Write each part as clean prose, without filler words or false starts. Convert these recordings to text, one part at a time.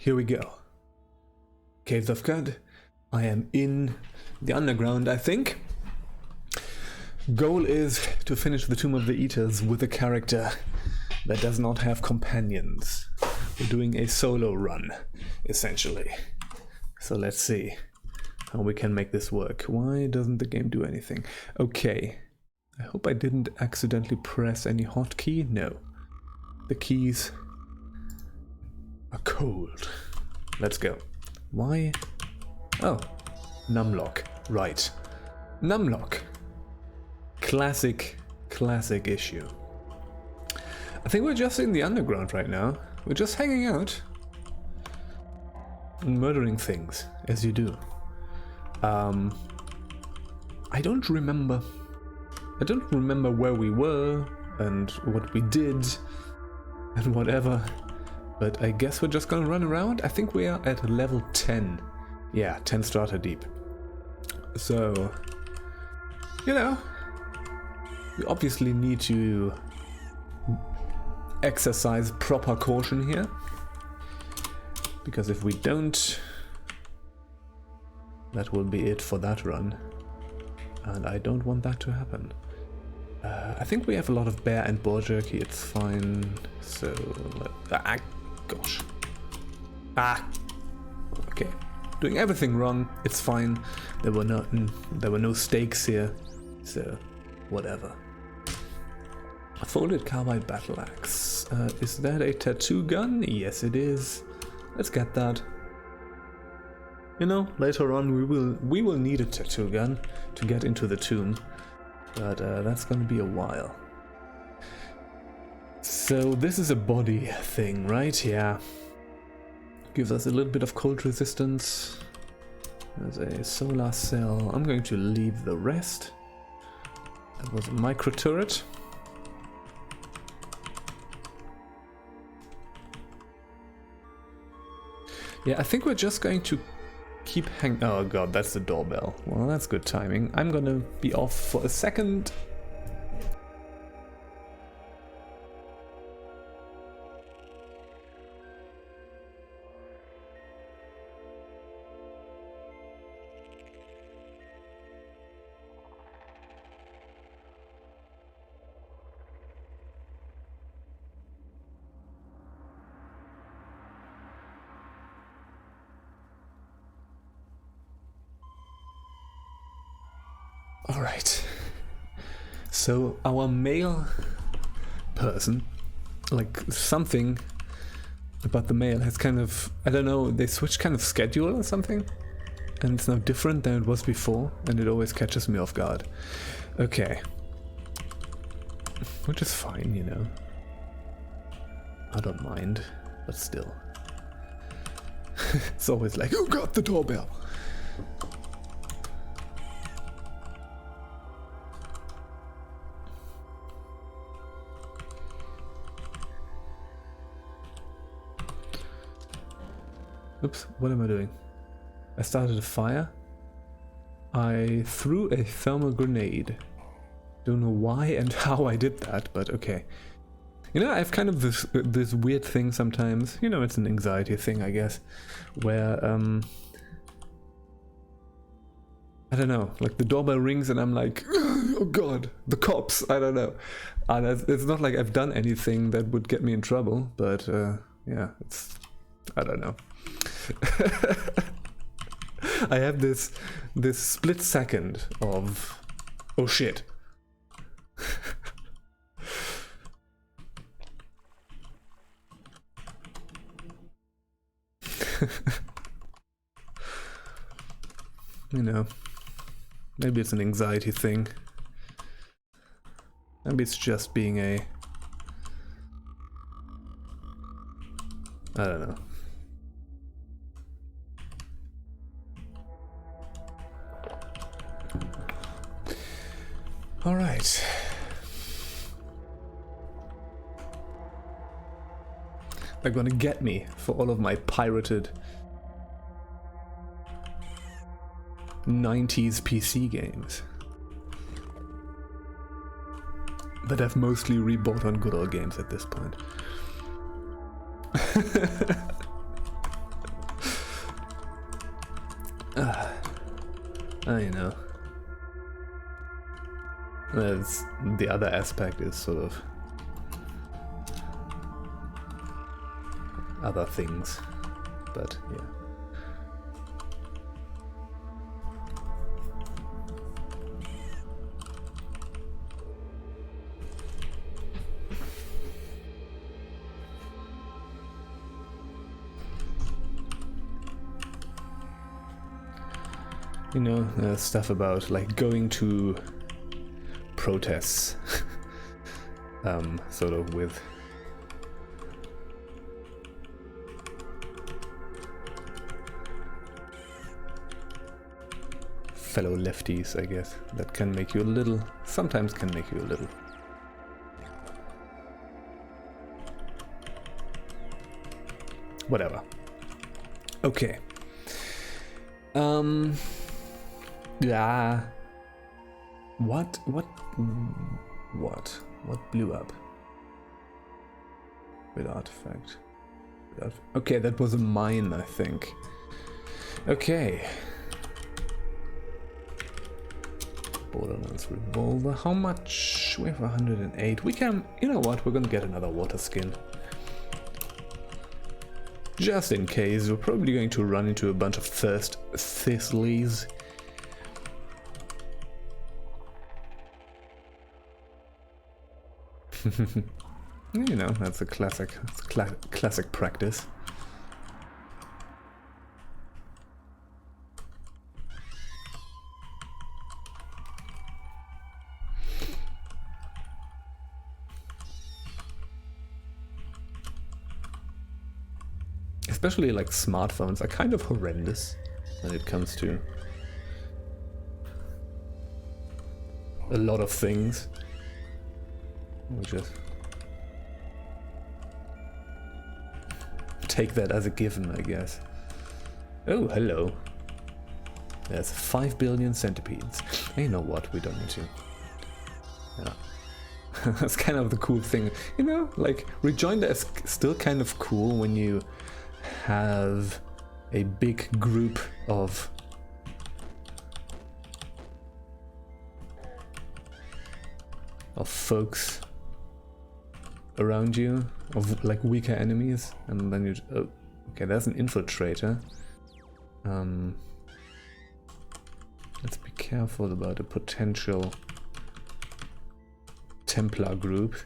here we go. Caves of Qud. I am in the underground, I think. Goal is to finish the Tomb of the Eaters with a character that does not have companions. We're doing a solo run, essentially. So let's see how we can make this work. Why doesn't the game do anything? Okay. I hope I didn't accidentally press any hotkey. No. The keys are cold. Let's go. Why? Oh. Numlock. Right. Numlock. Classic issue. I think we're just in the underground right now. We're just hanging out and murdering things, as you do. I don't remember where we were and what we did and whatever, but I guess we're just gonna run around. I think we are at level 10. Yeah, 10 strata deep. So, you know, we obviously need to exercise proper caution here, because if we don't, that will be it for that run, and I don't want that to happen. I think we have a lot of bear and boar jerky, it's fine. So, gosh. Okay, doing everything wrong, it's fine. There were no stakes here, so whatever. A folded carbide battle axe. Is that a tattoo gun? Yes, it is. Let's get that. You know, later on we will need a tattoo gun to get into the tomb, but that's gonna be a while. So this is a body thing, right? Yeah. Gives us a little bit of cold resistance. There's a solar cell. I'm going to leave the rest. That was a micro turret. Yeah, I think we're just going to keep hanging. Oh god, that's the doorbell. Well, that's good timing. I'm gonna be off for a second. Alright, so our male person, like something about the male has kind of, I don't know, they switched kind of schedule or something, and it's now different than it was before, and it always catches me off guard. Okay, which is fine, you know, I don't mind, but still. It's always like, oh god, the doorbell! Oops, what am I doing? I started a fire. I threw a thermal grenade. Don't know why and how I did that, but okay. You know, I have kind of this weird thing sometimes. You know, it's an anxiety thing, I guess, where I don't know, like the doorbell rings and I'm like, oh god, the cops, I don't know. It's not like I've done anything that would get me in trouble, but yeah, it's, I don't know. I have this split second of, oh shit. You know, maybe it's an anxiety thing. Maybe it's just being a, I don't know. All right. They're gonna get me for all of my pirated 90s PC games that I've mostly rebought on good old games at this point. You know. That's, the other aspect is sort of other things, but yeah. You know, stuff about like going to protests, sort of with fellow lefties, I guess. That can make you a little, sometimes can make you a little. Whatever. Okay. Yeah. What blew up? With artifact. Okay, that was a mine, I think. Okay. Borderlands revolver. How much? We have 108. We can, you know what? We're gonna get another water skin. Just in case, we're probably going to run into a bunch of thirst thistles. You know, that's a classic, classic practice. Especially like smartphones are kind of horrendous when it comes to a lot of things. We'll just take that as a given, I guess. Oh, hello. There's 5 billion centipedes. You know what? We don't need to. Yeah. That's kind of the cool thing. You know, like, Rejoinder is still kind of cool when you have a big group of folks around you, of like weaker enemies, and then you... Oh, okay, there's an infiltrator. Let's be careful about a potential Templar group.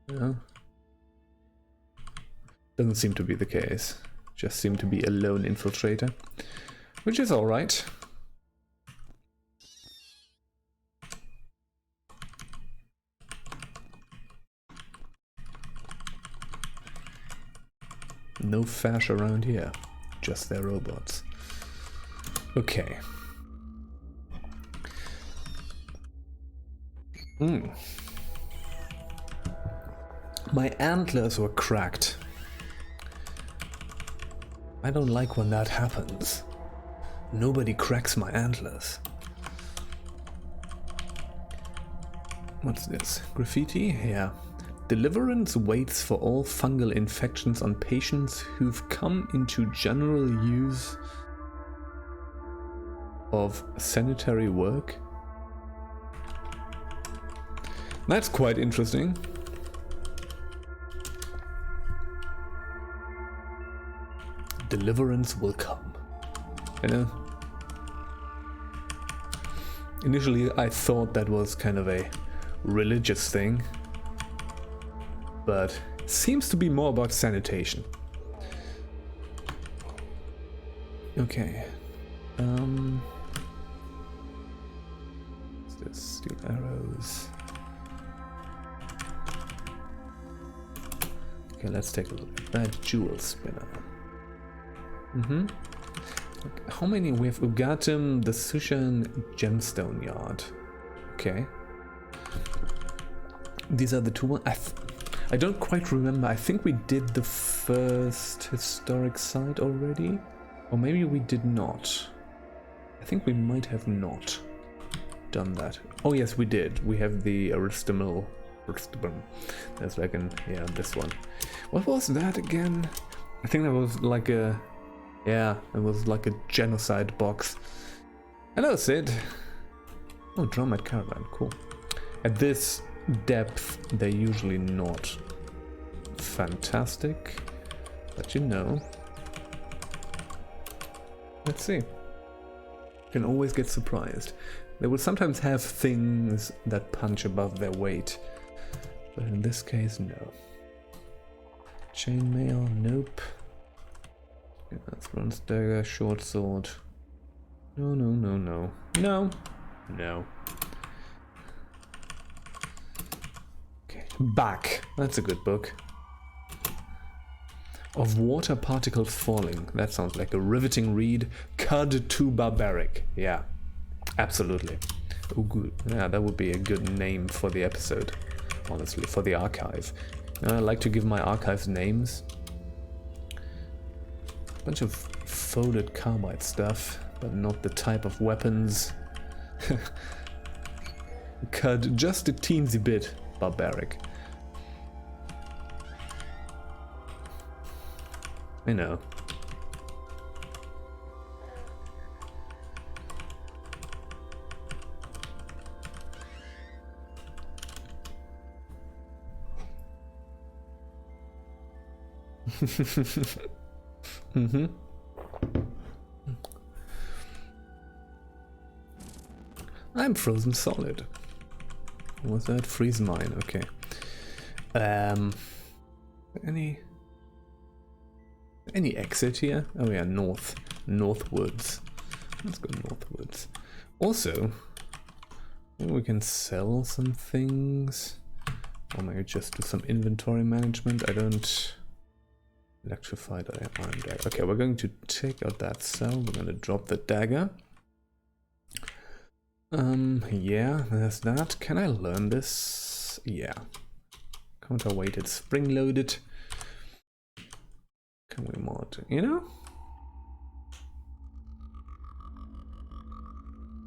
Yeah. Doesn't seem to be the case. Just seem to be a lone infiltrator, which is alright. No fash around here, just their robots. Okay. My antlers were cracked. I don't like when that happens. Nobody cracks my antlers. What's this? Graffiti? Yeah. Deliverance waits for all fungal infections on patients who've come into general use of sanitary work. That's quite interesting. Deliverance will come. You know? Initially I thought that was kind of a religious thing, but it seems to be more about sanitation. Okay. What's this? Steel arrows. Okay, let's take a look at that jewel spinner. How many we have? Ugatum, the Sushan gemstone yard. Okay. These are the two ones. I don't quite remember. I think we did the first historic site already. Or maybe we did not. I think we might have not done that. Oh yes, we did. We have the Arista Mill There's like yeah, this one. What was that again? I think that was like a, yeah, it was like a genocide box. Hello, Sid. Oh, drum at caravan, cool. At this depth, they're usually not fantastic, but you know. Let's see. You can always get surprised. They will sometimes have things that punch above their weight, but in this case, no. Chainmail, nope. Yeah, that's bronze dagger, short sword. No, no, no, no. No. No. Okay, back. That's a good book. Of water particles falling. That sounds like a riveting read. Qud too barbaric. Yeah, absolutely. Oh, good. Yeah, that would be a good name for the episode, honestly, for the archive. I like to give my archives names. Bunch of folded carbide stuff, but not the type of weapons. Qud just a teensy bit barbaric. I know. Mm-hmm. I'm frozen solid. Was that freeze mine? Okay. Any exit here? Oh yeah, northwards. Let's go northwards. Also, maybe we can sell some things, or maybe just do some inventory management. I don't. Electrified iron dagger. Okay, we're going to take out that cell. We're going to drop the dagger. Yeah, there's that. Can I learn this? Yeah. Counterweighted, spring-loaded. Can we mod? You know?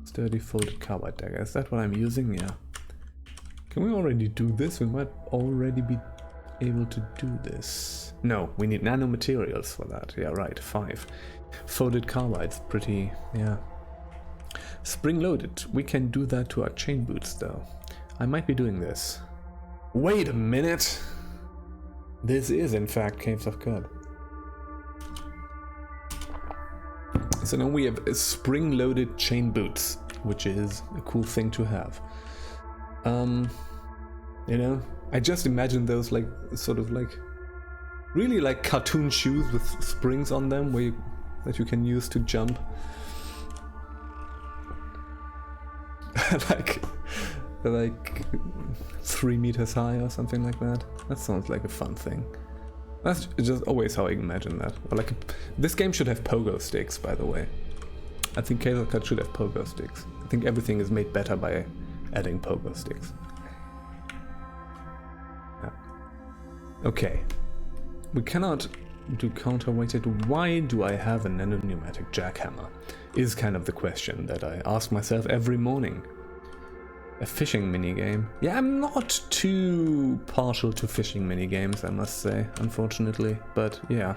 Sturdy folded carbide dagger. Is that what I'm using? Yeah. Can we already do this? We might already be able to do this. No, we need nanomaterials for that. Yeah, right. 5. Folded carbides. Pretty, yeah. Spring-loaded. We can do that to our chain boots, though. I might be doing this. Wait a minute! This is, in fact, Caves of Qud. So now we have spring-loaded chain boots, which is a cool thing to have. You know, I just imagine those like, sort of like, really like cartoon shoes with springs on them that you can use to jump. like 3 meters high or something like that. That sounds like a fun thing. That's just always how I imagine that. Or like this game should have pogo sticks, by the way. I think Caves of Qud should have pogo sticks. I think everything is made better by adding pogo sticks. Yeah. Okay. We cannot do counterweighted. Why do I have a nano-pneumatic jackhammer? Is kind of the question that I ask myself every morning. A fishing minigame. Yeah, I'm not too partial to fishing minigames, I must say, unfortunately, but yeah.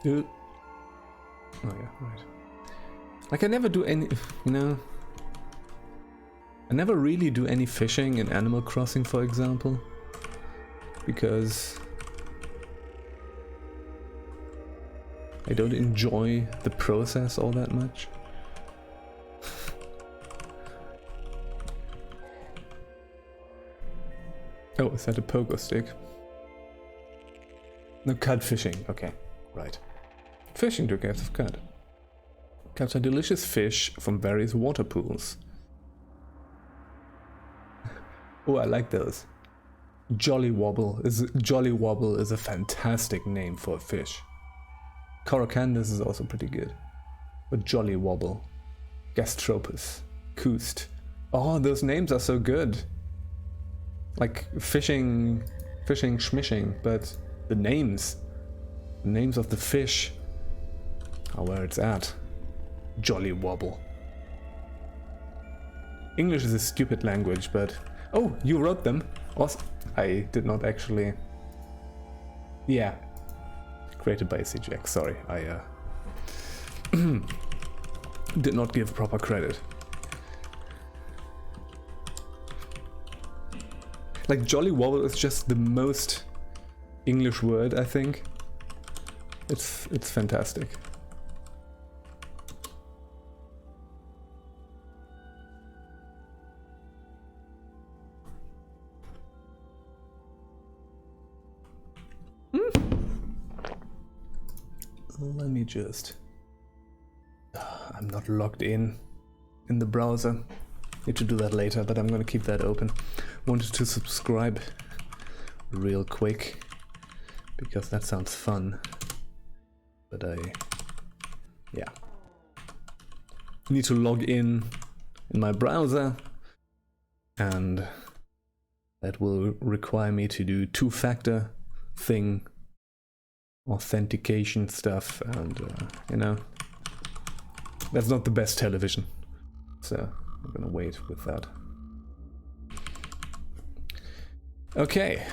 Oh yeah, right. Like I never do any, you know, I never really do any fishing in Animal Crossing, for example, because I don't enjoy the process all that much. Oh, is that a pogo stick? No, Qud fishing. Okay, right. Fishing to Caves of Qud. Capture delicious fish from various water pools. Oh, I like those. Jolly Wobble is a fantastic name for a fish. Coracandus is also pretty good. But Jolly Wobble, Gastropus, Koost. Oh, those names are so good. Like fishing fishing, schmishing, but the names of the fish are where it's at. Jolly wobble. English is a stupid language, but... Oh, you wrote them? Awesome. I did not actually... Yeah. Created by CGX, sorry. I did not give proper credit. Like, jolly wobble is just the most English word, I think. It's fantastic. Let me just... I'm not logged in the browser. Need to do that later, but I'm gonna keep that open. Wanted to subscribe real quick because that sounds fun. But yeah. Need to log in my browser, and that will require me to do two-factor thing, authentication stuff, and you know, that's not the best television, so I'm gonna wait with that. Okay.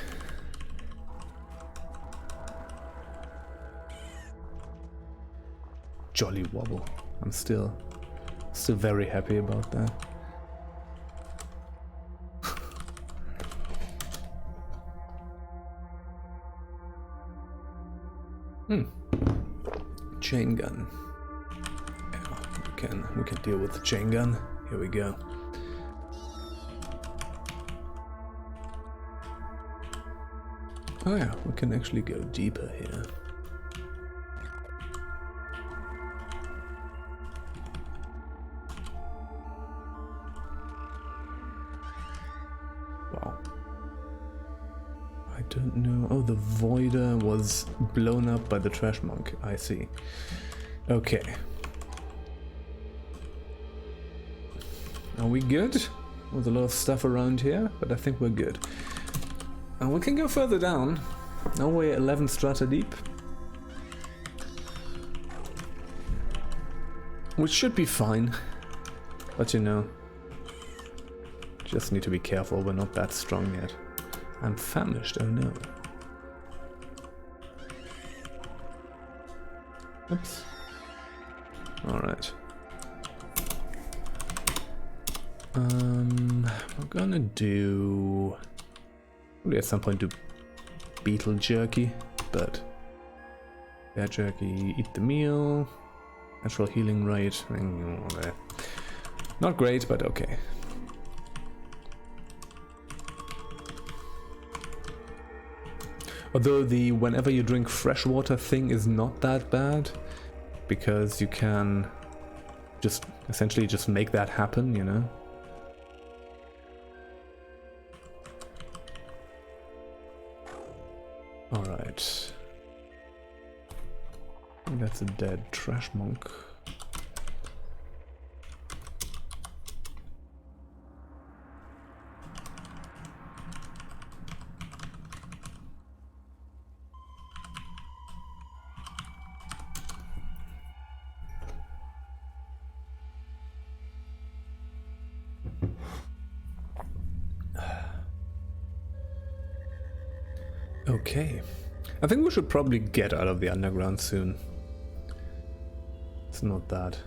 Jolly wobble. I'm still very happy about that. Chain gun. Yeah, we can deal with the chain gun. Here we go. Oh yeah, we can actually go deeper here. Wow. I don't know. Oh, the voider was blown up by the trash monk. I see. Okay. Are we good? There's a lot of stuff around here, but I think we're good. And we can go further down. Now we're 11 strata deep. Which should be fine. But you know, just need to be careful, we're not that strong yet. I'm famished, oh no. Oops. Alright. We're gonna do... Probably at some point do beetle jerky, but... Bear jerky, eat the meal... Natural healing rate... Not great, but okay. Although the whenever you drink fresh water thing is not that bad, because you can just essentially just make that happen, you know? Alright. I think that's a dead trash monk. Okay, I think we should probably get out of the underground soon. It's not that.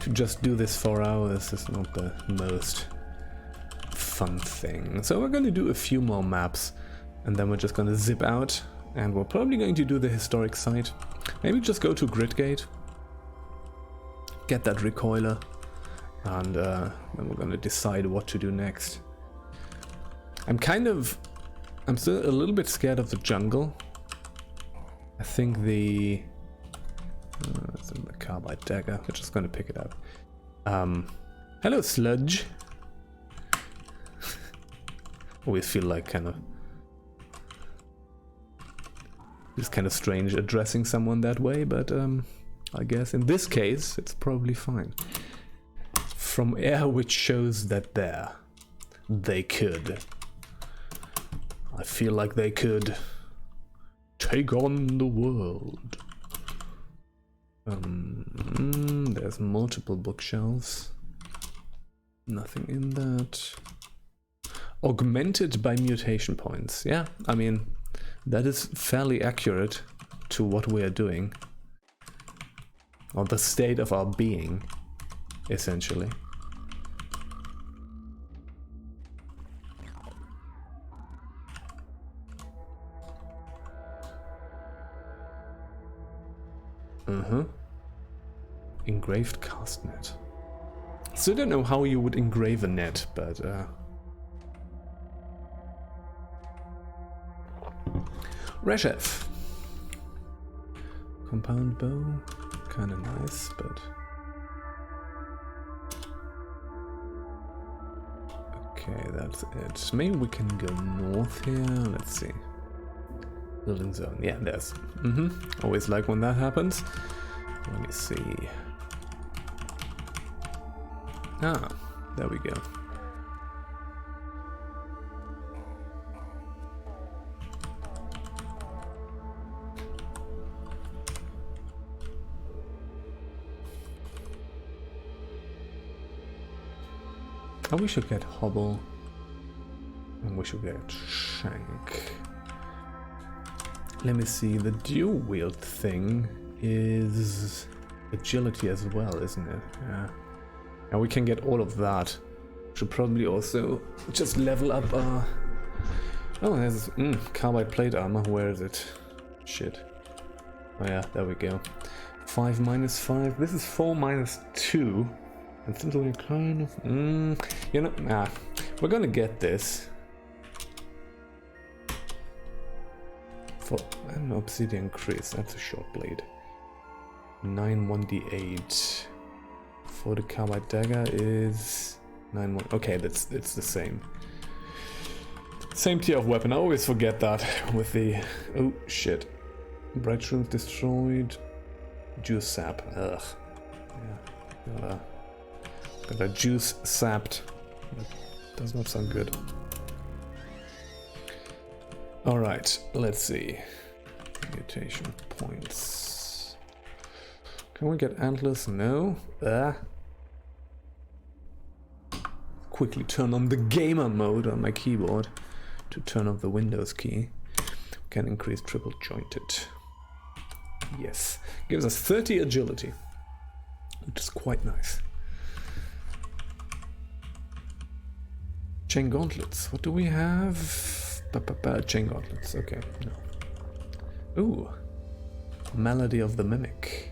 To just do this 4 hours is not the most fun thing. So we're going to do a few more maps, and then we're just going to zip out, and we're probably going to do the historic site. Maybe just go to Gridgate, get that recoiler, and then we're going to decide what to do next. I'm still a little bit scared of the jungle. I think the... it's in the carbide dagger. We're just going to pick it up. Hello, sludge. Always feel like it's kind of strange addressing someone that way, but I guess in this case it's probably fine. From air which shows that they could. I feel like they could take on the world. There's multiple bookshelves. Nothing in that. Augmented by mutation points. Yeah, I mean, that is fairly accurate to what we are doing. Or the state of our being, essentially. Engraved cast net. Still don't know how you would engrave a net, but Reshef. Compound bow. Kinda nice, but okay, that's it. Maybe we can go north here. Let's see. Building zone. Yeah, there's. Always like when that happens. Let me see. Ah, there we go. Oh, we should get Hobble. And we should get Shank. Let me see, the dual wield thing is agility as well, isn't it? Yeah. And we can get all of that. Should probably also just level up our... Oh, there's carbide plate armor. Where is it? Shit. Oh yeah, there we go. 5 minus 5. This is 4 minus 2. And since we're kind of... you know, we're gonna get this. For an obsidian crease, that's a short blade. 9 1d8. For the carbide dagger is 9 1. Okay, it's the same. Same tier of weapon. I always forget that with the... Oh shit. Bright shrooms destroyed. Juice sap. Ugh. Yeah. Got that juice sapped. That does not sound good. Alright, let's see. Mutation points. Can we get antlers? No. Quickly turn on the gamer mode on my keyboard to turn off the Windows key. Can increase triple jointed. Yes. Gives us 30 agility, which is quite nice. Chain gauntlets. What do we have? Chain gauntlets. Okay. No. Ooh. Malady of the Mimic.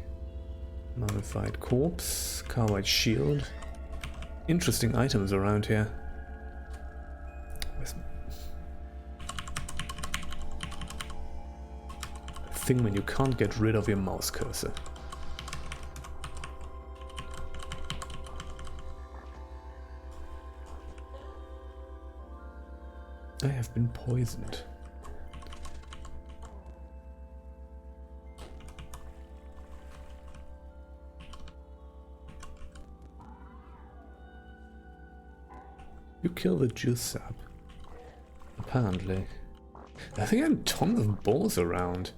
Mummified corpse. Carbide shield. Interesting items around here. Thing when you can't get rid of your mouse cursor. I have been poisoned. You kill the juice sap. Apparently. I think I had tons of balls around.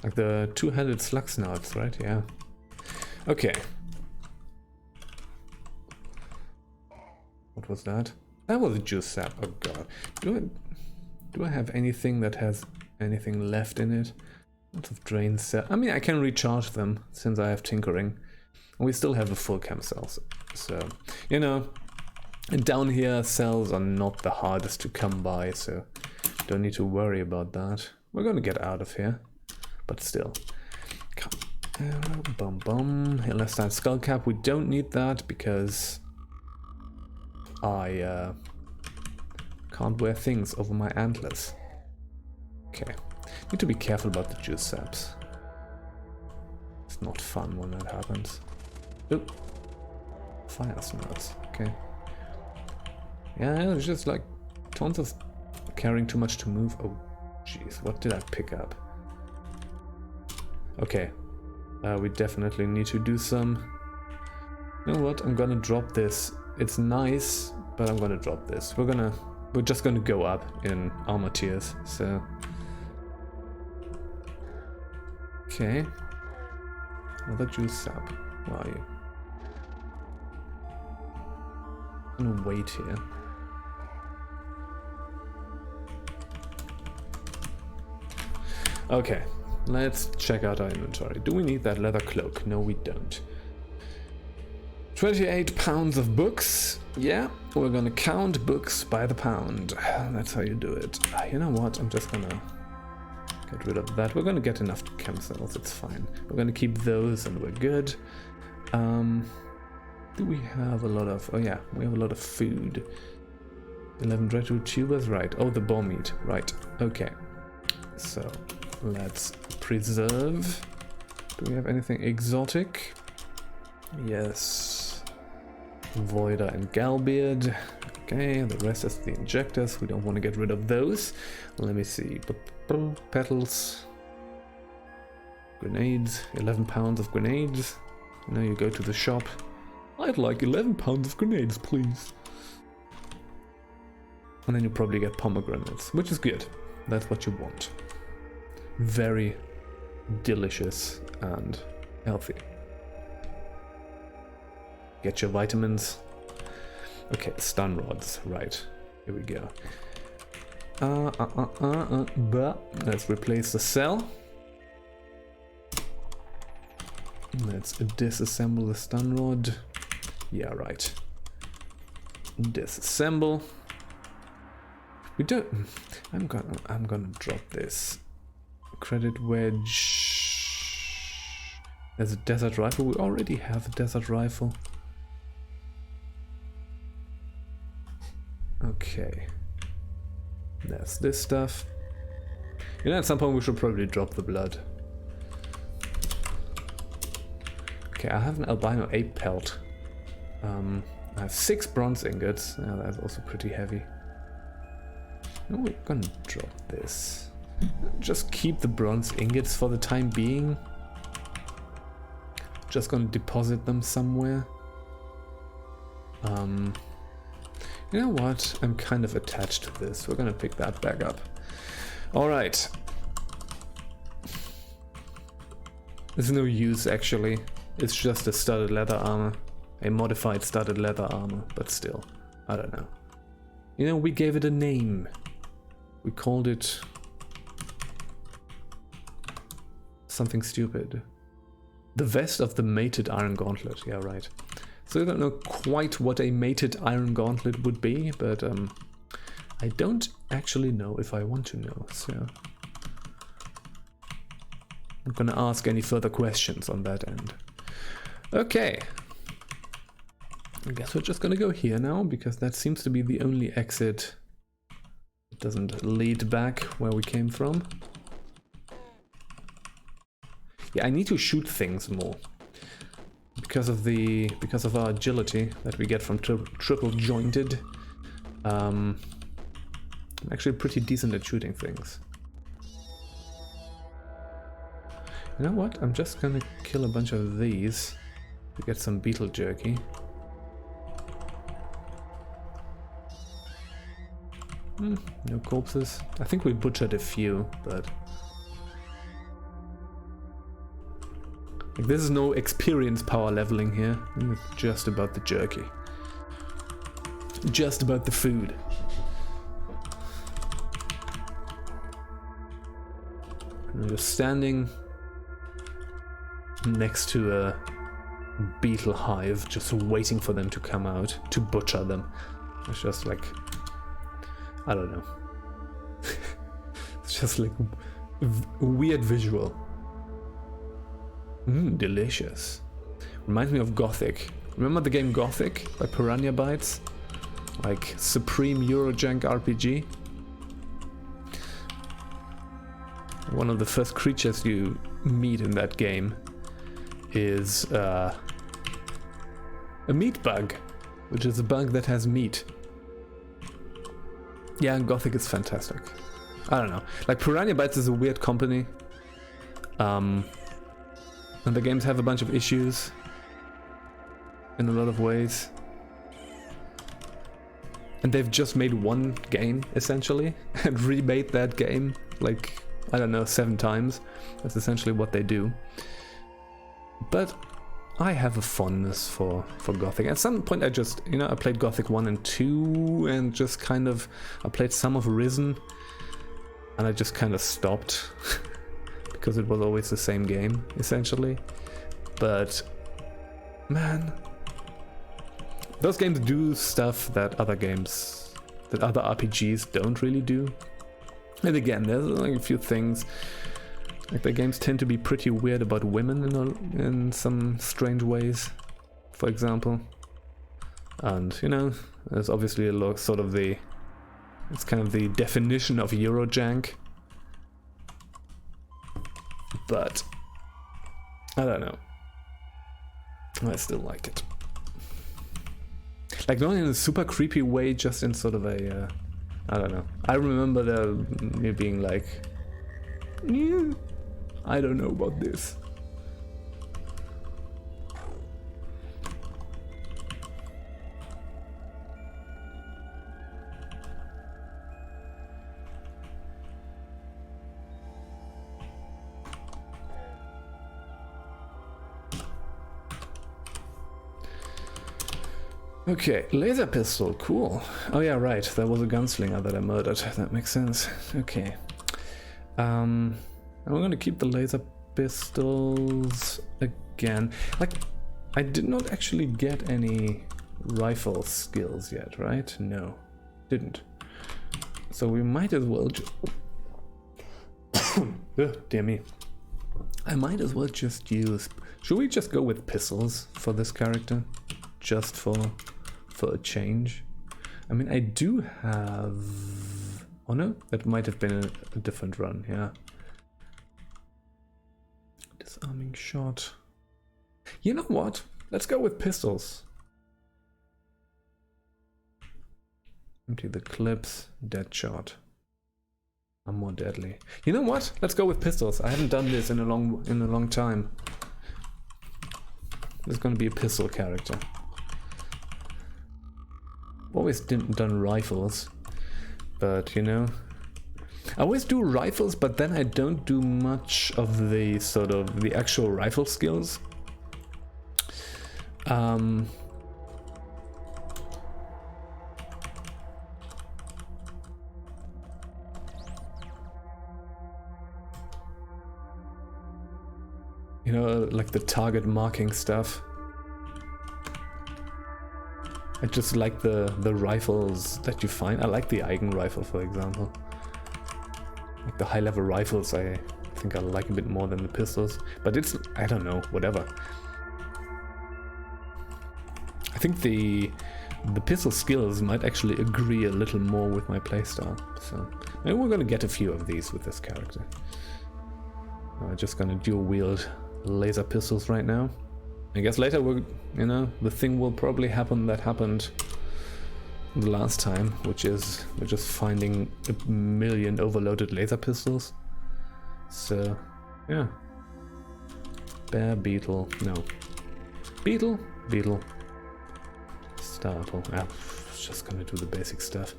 Like the two-headed slug snouts, right? Yeah. Okay. What was that? That was a juice sap. Oh god. Do I have anything that has anything left in it? Lots of drain cells. I mean, I can recharge them since I have tinkering. And we still have a full chem cells. So, you know, and down here cells are not the hardest to come by, so don't need to worry about that. We're gonna get out of here, but still. Elastic skull cap. We don't need that because I can't wear things over my antlers. Okay, need to be careful about the juice saps. It's not fun when that happens. Oop. Fire snouts. Okay. Yeah, it's just like tons of carrying too much to move. Oh, jeez, what did I pick up? Okay, we definitely need to do some. You know what? I'm gonna drop this. It's nice, but I'm gonna drop this. We're gonna we're just going to go up in armor tiers, so... Okay. Another juice sap. Where are you? I'm gonna wait here. Okay, let's check out our inventory. Do we need that leather cloak? No, we don't. 28 pounds of books. Yeah, we're gonna count books by the pound. That's how you do it. You know what? I'm just gonna get rid of that. We're gonna get enough chem cells, it's fine. We're gonna keep those and we're good. Do we have a lot of... Oh yeah, we have a lot of food. 11 dreadfruit tubers, right. Oh, the boar meat, right. Okay. So, let's preserve. Do we have anything exotic? Yes. Voida and Galbeard. Okay, the rest is the injectors. We don't want to get rid of those. Let me see. Petals. Grenades. 11 pounds of grenades. Now you go to the shop. I'd like 11 pounds of grenades, please. And then you probably get pomegranates, which is good. That's what you want. Very delicious and healthy. Get your vitamins. Okay, stun rods. Right. Here we go. Let's replace the cell. Let's disassemble the stun rod. Yeah, right. Disassemble. We don't... I'm gonna drop this. Credit wedge. There's a desert rifle. We already have a desert rifle. Okay. That's this stuff. You know, at some point we should probably drop the blood. Okay, I have an albino ape pelt. I have 6 bronze ingots. Yeah, that's also pretty heavy. No, we're gonna drop this. Just keep the bronze ingots for the time being. Just gonna deposit them somewhere. You know what? I'm kind of attached to this. We're gonna pick that back up. Alright. There's no use actually. It's just a studded leather armor. A modified studded leather armor, but still. I don't know. You know, we gave it a name. We called it something stupid. The vest of the mated iron gauntlet. Yeah, right. So I don't know quite what a mated iron gauntlet would be, but I don't actually know if I want to know, so I'm not gonna ask any further questions on that end. Okay. I guess we're just gonna go here now, because that seems to be the only exit. It doesn't lead back where we came from. Yeah, I need to shoot things more. Because of our agility that we get from triple jointed. I'm actually pretty decent at shooting things. You know what? I'm just gonna kill a bunch of these to get some beetle jerky. No corpses. I think we butchered a few, but like, this is no experience power leveling here. It's just about the jerky. Just about the food. And we're standing next to a beetle hive, just waiting for them to come out to butcher them. It's just like, I don't know. It's just like a weird visual. Delicious. Reminds me of Gothic. Remember the game Gothic by Piranha Bytes? Like Supreme Eurojank RPG? One of the first creatures you meet in that game is a meat bug, which is a bug that has meat. Yeah, Gothic is fantastic. I don't know. Like, Piranha Bytes is a weird company. And the games have a bunch of issues in a lot of ways. and they've just made one game essentially and remade that game like, I don't know, 7 times. That's essentially what they do. But I have a fondness for Gothic. At some point I just, you know, I played Gothic 1 and 2 and just kind of, I played some of Risen and I just kind of stopped because it was always the same game essentially. But man, those games do stuff that other games, that other RPGs don't really do. And again, there's like a few things. Like the games tend to be pretty weird about women in some strange ways, for example. And you know, there's obviously a lot sort of the, it's kind of the definition of Eurojank. But I don't know. I still like it. Like not in a super creepy way, just in sort of a, I don't know. I remember me being like, yeah, I don't know about this. Okay, laser pistol, cool. Oh yeah, right, there was a gunslinger that I murdered. That makes sense. Okay. And we're gonna keep the laser pistols again. Like, I did not actually get any rifle skills yet, right? No, didn't. So we might as well just... Ugh, dear me. I might as well just use... Should we just go with pistols for this character? Just for a change. I mean, I do have... Oh no, that might have been a different run, yeah. Disarming shot. You know what? Let's go with pistols. Empty the clips. Dead shot. I'm more deadly. You know what? Let's go with pistols. I haven't done this in a long time. There's gonna be a pistol character. Always done rifles, but you know, I always do rifles, but then I don't do much of the sort of the actual rifle skills. You know, like the target marking stuff. I just like the rifles that you find. I like the Eigen rifle, for example. Like the high-level rifles, I think I like a bit more than the pistols. But it's, I don't know, whatever. I think the pistol skills might actually agree a little more with my playstyle. So maybe we're gonna get a few of these with this character. I'm just gonna dual wield laser pistols right now. I guess later we'll, you know, the thing will probably happen that happened the last time, which is we're just finding a million overloaded laser pistols. So, yeah. Bear, beetle, no. Beetle, beetle. Star apple. Ah, just gonna do the basic stuff.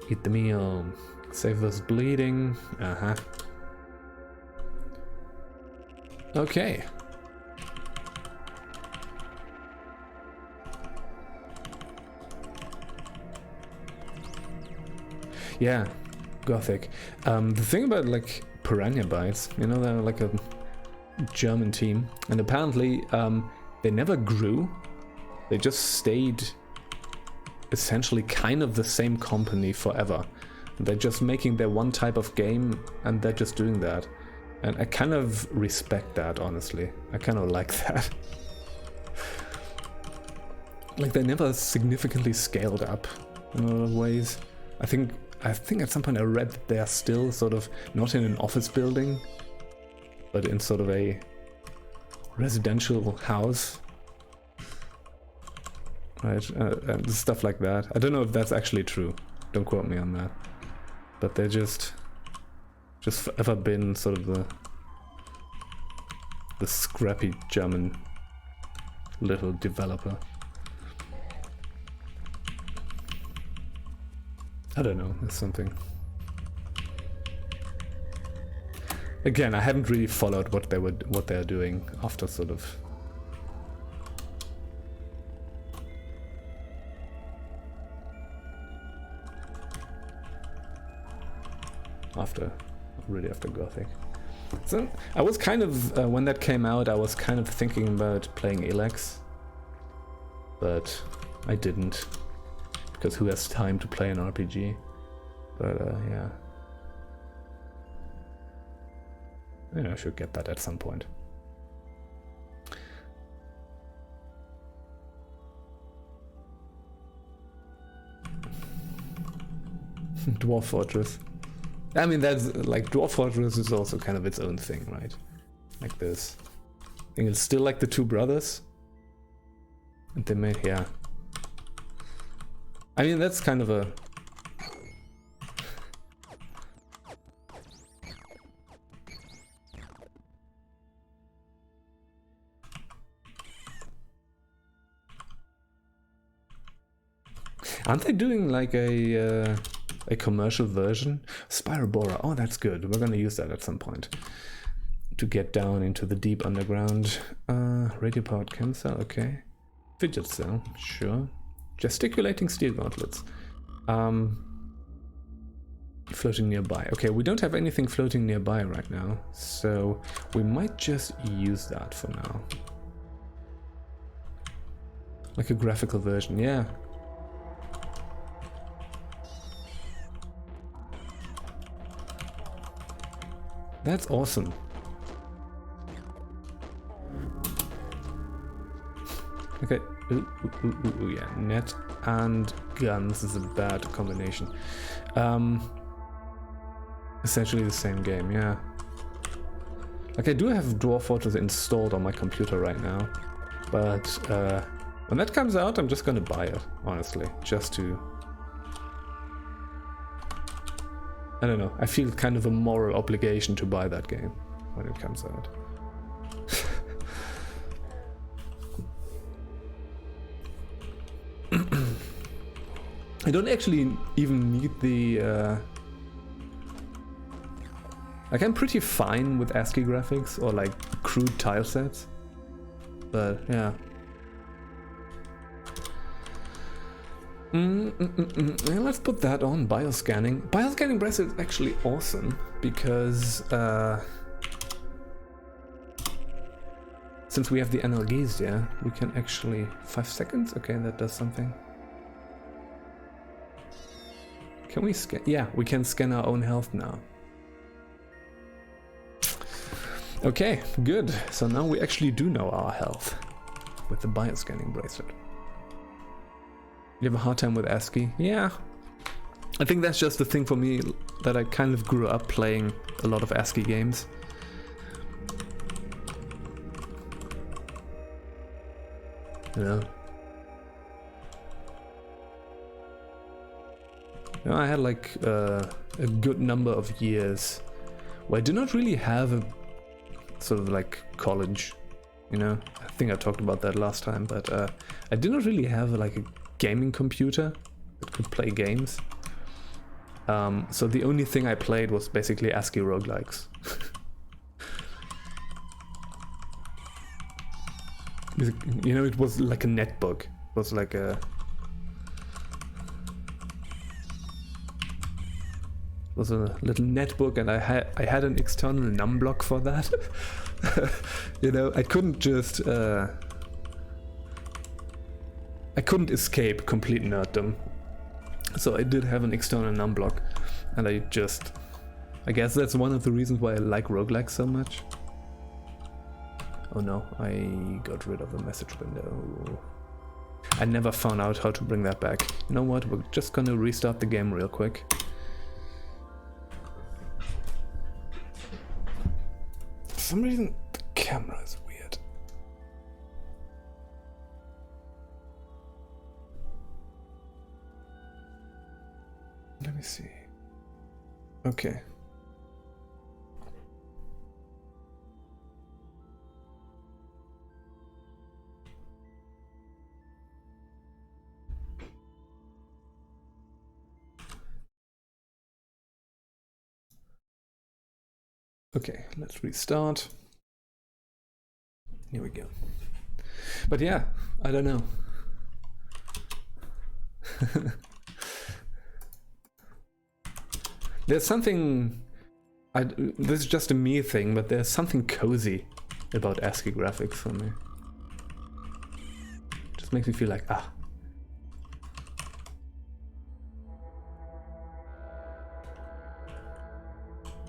Eat the meal. Save us bleeding. Uh-huh. Okay. Yeah, Gothic. The thing about like piranha bites, you know, they're like a German team, and apparently they never grew. They just stayed essentially kind of the same company forever. They're just making their one type of game, and they're just doing that. And I kind of respect that, honestly. I kind of like that. Like they never significantly scaled up in a lot of ways. I think at some point I read that they are still sort of not in an office building, but in sort of a residential house, right? And stuff like that. I don't know if that's actually true. Don't quote me on that. But they're just forever been sort of the scrappy German little developer. I don't know, there's something. Again, I haven't really followed what they're doing after sort of after Gothic. So I was kind of when that came out, I was kind of thinking about playing Elex, but I didn't, because who has time to play an RPG? But yeah. I should get that at some point. Dwarf Fortress. I mean, that's like Dwarf Fortress is also kind of its own thing, right? Like this. I think it's still like the two brothers. And they made, yeah. I mean, that's kind of a... Aren't they doing like a commercial version? Spiral Borer, oh that's good, we're gonna use that at some point. To get down into the deep underground. Radio powered chem cell, okay. Fidget cell, sure. Gesticulating steel gauntlets. Floating nearby. Okay, we don't have anything floating nearby right now, so we might just use that for now. Like a graphical version, yeah. That's awesome. Okay, ooh, yeah, net and guns is a bad combination. Essentially the same game, yeah. Like I do have Dwarf Fortress installed on my computer right now, but when that comes out, I'm just gonna buy it, honestly, just to... I don't know, I feel kind of a moral obligation to buy that game when it comes out. I don't actually even need the... Like, I'm pretty fine with ASCII graphics or like crude tile sets, but yeah. Yeah, let's put that on, bioscanning. Bioscanning bracelet is actually awesome because since we have the analgesia, we can actually 5 seconds. Okay, that does something. Can we scan? Yeah, we can scan our own health now. Okay, good. So now we actually do know our health with the bioscanning bracelet. You have a hard time with ASCII? Yeah. I think that's just the thing for me, that I kind of grew up playing a lot of ASCII games. You know? You know, I had like a good number of years where I did not really have a sort of like college, you know? I think I talked about that last time, but I did not really have like a gaming computer that could play games. So the only thing I played was basically ASCII roguelikes. You know, it was like a netbook. It was like a... It was a little netbook, and I had an external numblock for that. You know, I couldn't just... I couldn't escape complete nerddom. So I did have an external numblock, and I guess that's one of the reasons why I like roguelikes so much. Oh no, I got rid of the message window. I never found out how to bring that back. You know what, we're just gonna restart the game real quick. For some reason, the camera is weird. Let me see. Okay. Okay, let's restart. Here we go. But yeah, I don't know. There's something... this is just a me thing, but there's something cozy about ASCII graphics for me. Just makes me feel like, ah.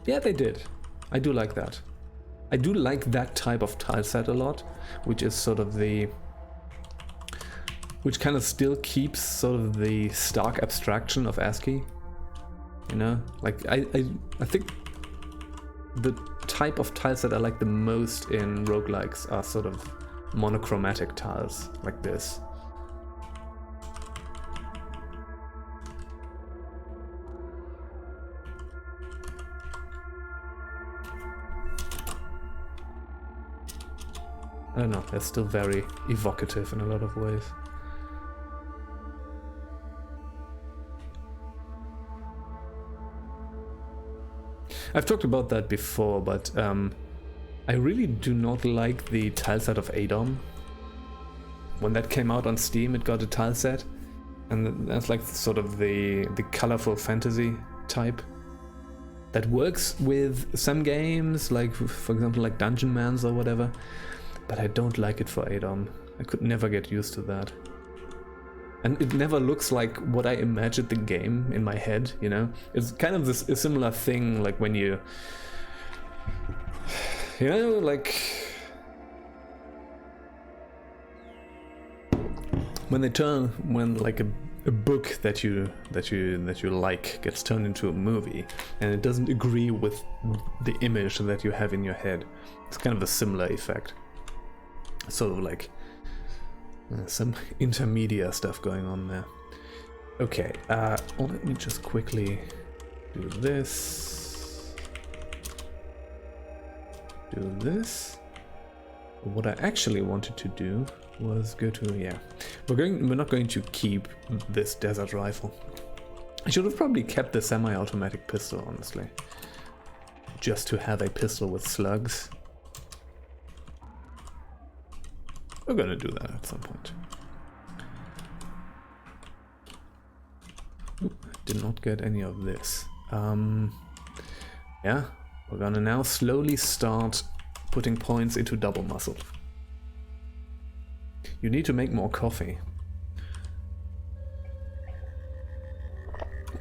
Yeah, they did. I do like that. I do like that type of tileset a lot, which is sort of the... which kind of still keeps sort of the stark abstraction of ASCII. You know? Like, I think the type of tiles that I like the most in roguelikes are sort of monochromatic tiles, like this. I don't know, they're still very evocative in a lot of ways. I've talked about that before, but I really do not like the tileset of Adom. When that came out on Steam, it got a tileset, and that's like sort of the colorful fantasy type that works with some games, like for example like Dungeon Mans or whatever, but I don't like it for Adom. I could never get used to that. And it never looks like what I imagined the game in my head, you know? It's kind of a similar thing, like when you know, like when like a book that you like gets turned into a movie and it doesn't agree with the image that you have in your head. It's kind of a similar effect. Sort of like some intermedia stuff going on there. Okay, let me just quickly do this. Do this. What I actually wanted to do was go to, yeah. We're not going to keep this desert rifle. I should have probably kept the semi-automatic pistol, honestly. Just to have a pistol with slugs. We're gonna do that at some point. Oop, did not get any of this. Yeah, we're gonna now slowly start putting points into double muscle. You need to make more coffee.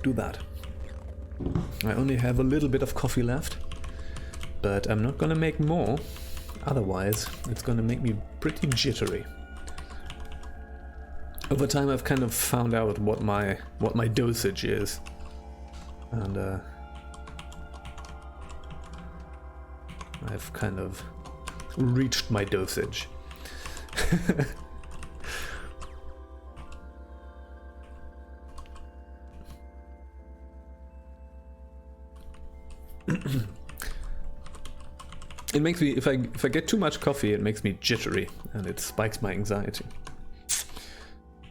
Do that. I only have a little bit of coffee left, but I'm not gonna make more. Otherwise, it's gonna make me pretty jittery. Over time, I've kind of found out what my dosage is, and I've kind of reached my dosage. It makes me, if I get too much coffee, it makes me jittery and it spikes my anxiety.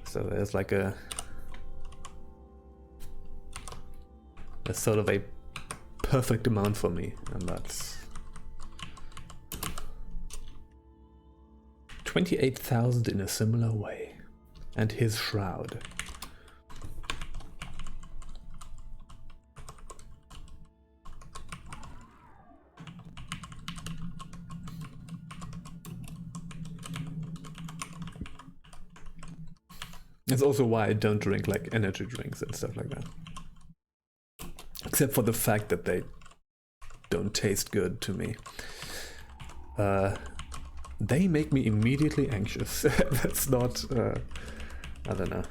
So there's like a sort of a perfect amount for me, and that's 28,000 in a similar way. And his shroud. That's also why I don't drink like energy drinks and stuff like that. Except for the fact that they don't taste good to me. They make me immediately anxious. That's not, I don't know.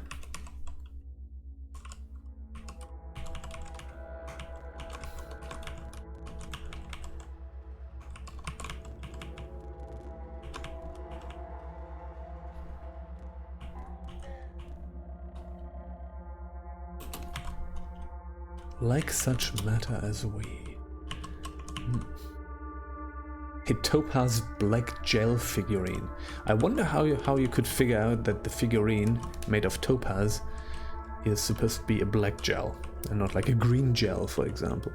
Like such matter as we. A topaz black gel figurine. I wonder how you could figure out that the figurine made of topaz is supposed to be a black gel and not like a green gel, for example.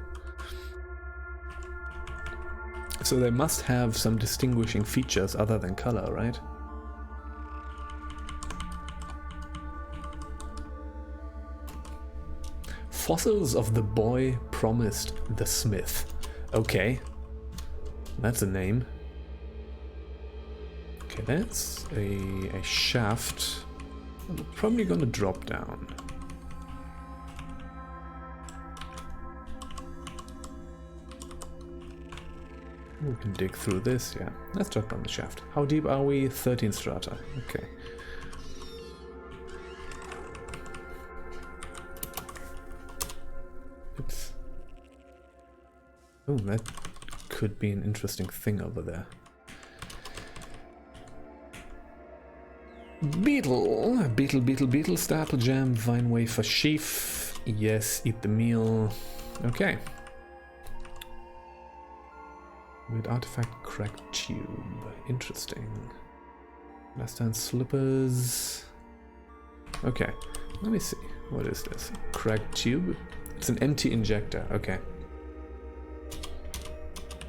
So they must have some distinguishing features other than color, right? Fossils of the boy promised the smith. Okay. That's a name. Okay, that's a shaft. We're probably gonna drop down. We can dig through this, yeah. Let's drop down the shaft. How deep are we? 13 strata. Okay. Oops. Oh, that could be an interesting thing over there. Beetle! Beetle, staple jam, vine wafer, sheaf. Yes, eat the meal. Okay. With artifact cracked tube. Interesting. Last hand slippers. Okay, let me see. What is this? Cracked tube? It's an empty injector. Okay.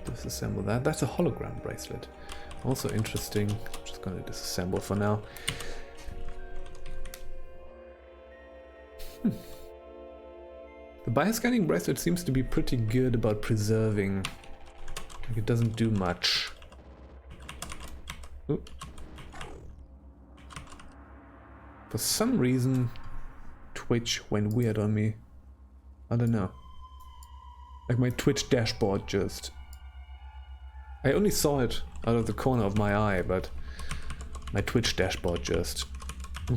Disassemble that. That's a hologram bracelet. Also interesting. I'm just gonna disassemble for now. The bioscanning bracelet seems to be pretty good about preserving. Like it doesn't do much. Ooh. For some reason, Twitch went weird on me. I don't know. Like my Twitch dashboard just... I only saw it out of the corner of my eye, but my Twitch dashboard just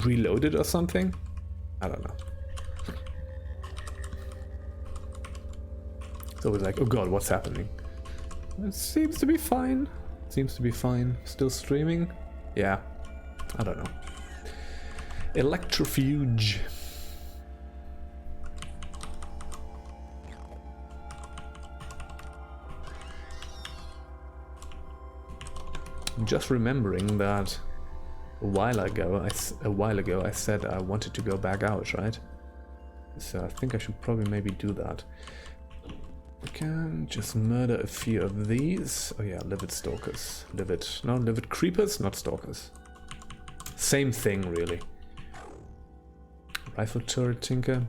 reloaded or something. I don't know. So it was like, oh god, what's happening? It seems to be fine. Seems to be fine. Still streaming? Yeah. I don't know. Electrofuge. I'm just remembering that a while ago I said I wanted to go back out, right? So I think I should probably maybe do that. I can just murder a few of these. Oh yeah, livid stalkers. Livid creepers, not stalkers. Same thing, really. Rifle turret tinker.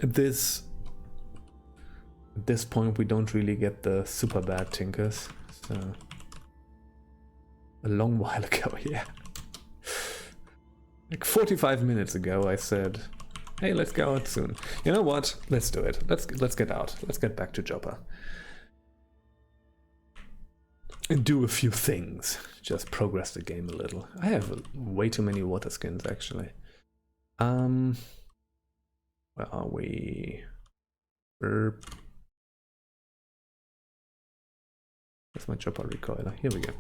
At this point we don't really get the super bad tinkers. So a long while ago, yeah. Like 45 minutes ago I said, hey, let's go out soon. You know what? Let's do it. Let's get out. Let's get back to Joppa. And do a few things. Just progress the game a little. I have way too many water skins, actually. Where are we? Burp. That's my Joppa recoiler. Here we go.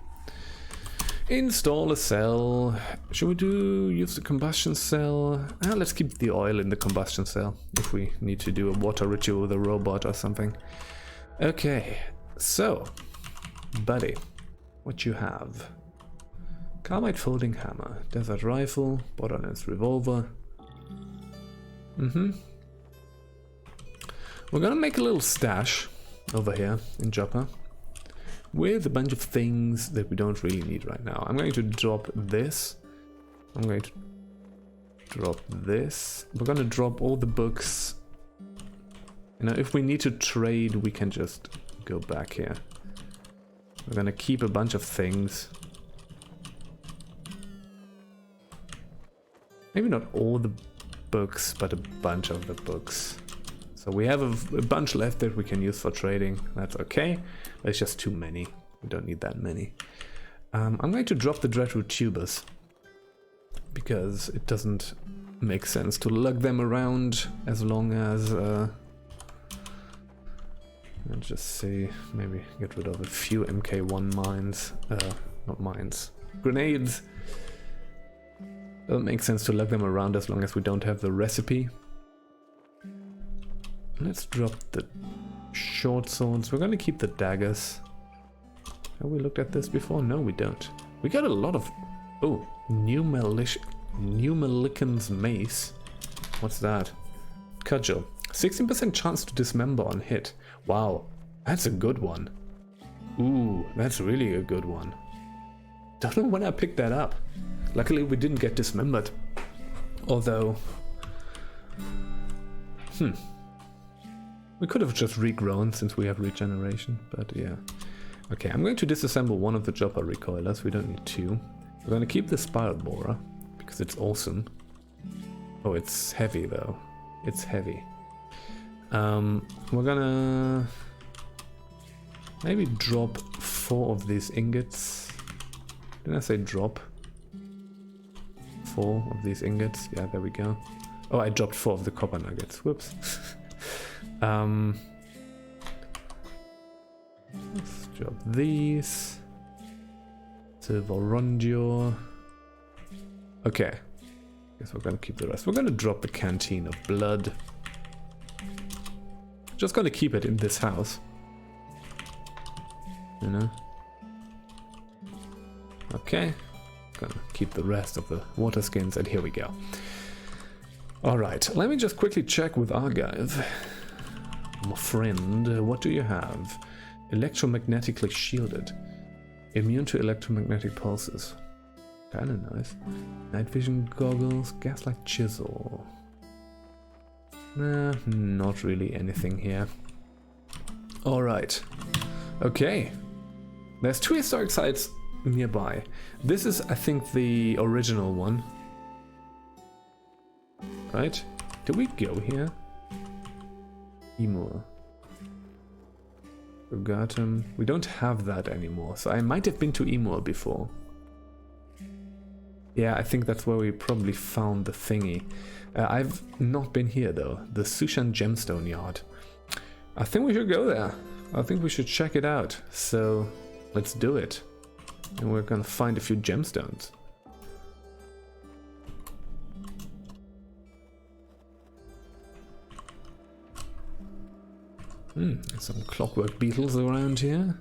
Install a cell. Should we use the combustion cell? Let's keep the oil in the combustion cell if we need to do a water ritual with a robot or something. Okay, so, buddy, what you have? Carbide folding hammer, desert rifle, Borderlands revolver. We're gonna make a little stash over here in Joppa with a bunch of things that we don't really need right now. I'm going to drop this. I'm going to drop this. We're going to drop all the books. You know, if we need to trade, we can just go back here. We're going to keep a bunch of things. Maybe not all the books, but a bunch of the books. So we have a bunch left that we can use for trading. That's okay. But it's just too many. We don't need that many. I'm going to drop the Dreadroot tubers because it doesn't make sense to lug them around as long as... let's just see. Maybe get rid of a few MK1 mines. Not mines. Grenades. Doesn't make sense to lug them around as long as we don't have the recipe. Let's drop the short swords. We're gonna keep the daggers. Have we looked at this before? No, we don't. We got a lot of... Oh, New Malikan's mace. What's that? Cudgel. 16% chance to dismember on hit. Wow, that's a good one. Ooh, that's really a good one. Don't know when I picked that up. Luckily we didn't get dismembered. Although... we could have just regrown since we have regeneration, but yeah. Okay, I'm going to disassemble one of the chopper recoilers. We don't need two. We're going to keep the spiral borer because it's awesome. Oh, it's heavy though. It's heavy. We're gonna maybe drop 4 of these ingots. Didn't I say drop? 4 of these ingots. Yeah, there we go. Oh, I dropped 4 of the copper nuggets. Whoops. Let's drop these. Silver rondio. Okay. Guess we're gonna keep the rest. We're gonna drop the canteen of blood. Just gonna keep it in this house. You know? Okay. Gonna keep the rest of the water skins, and here we go. Alright, let me just quickly check with Argive. My friend, what do you have? Electromagnetically shielded. Immune to electromagnetic pulses. Kinda nice. Night vision goggles, gaslight chisel. Nah, not really anything here. Alright. Okay. There's 2 historic sites nearby. This is, I think, the original one. Right? Did we go here? Emur. Regatum. We don't have that anymore, so I might have been to Emur before. Yeah, I think that's where we probably found the thingy. I've not been here though. The Sushan Gemstone Yard. I think we should go there. I think we should check it out. So let's do it. And we're gonna find a few gemstones. There's some clockwork beetles around here.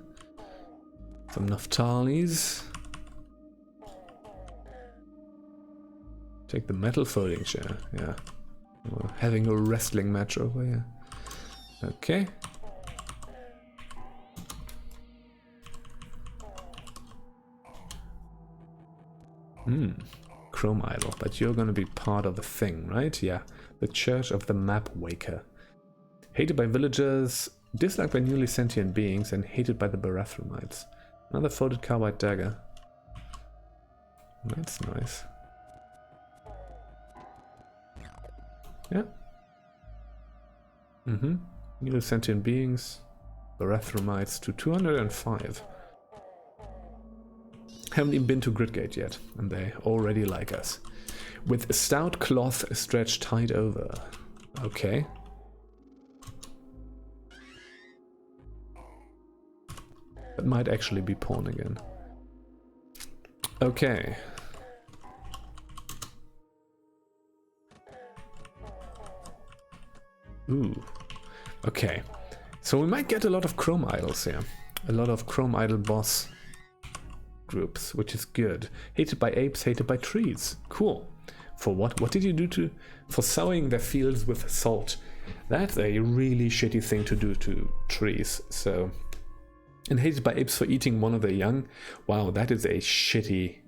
Some Naphtali's. Take the metal folding chair, yeah. We're having a wrestling match over here. Okay. Chrome idol, but you're gonna be part of the thing, right? Yeah. The Church of the Map Waker. Hated by villagers, disliked by newly sentient beings, and hated by the Barathrumites. Another folded carbide dagger. That's nice. Yeah. Newly sentient beings, Barathrumites to 205. Haven't even been to Gridgate yet, and they already like us. With a stout cloth stretched tight over. Okay. That might actually be pawn again. Okay. Ooh. Okay. So we might get a lot of chrome idols here. A lot of chrome idol boss groups, which is good. Hated by apes, hated by trees. Cool. For what? What did you do for sowing their fields with salt? That's a really shitty thing to do to trees. So, and hated by apes for eating one of their young. Wow, that is a shitty.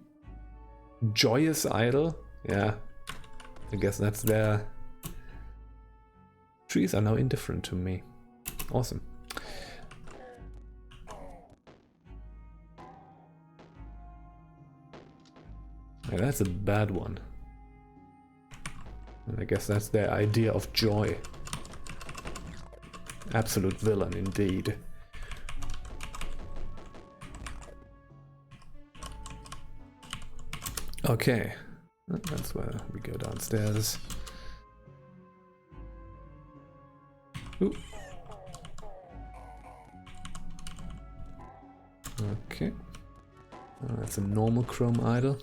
Joyous idol. Yeah, I guess that's their. Trees are now indifferent to me. Awesome. Yeah, that's a bad one. And I guess that's their idea of joy. Absolute villain indeed. Okay, that's where we go downstairs. Ooh. Okay. Oh, that's a normal chrome idol.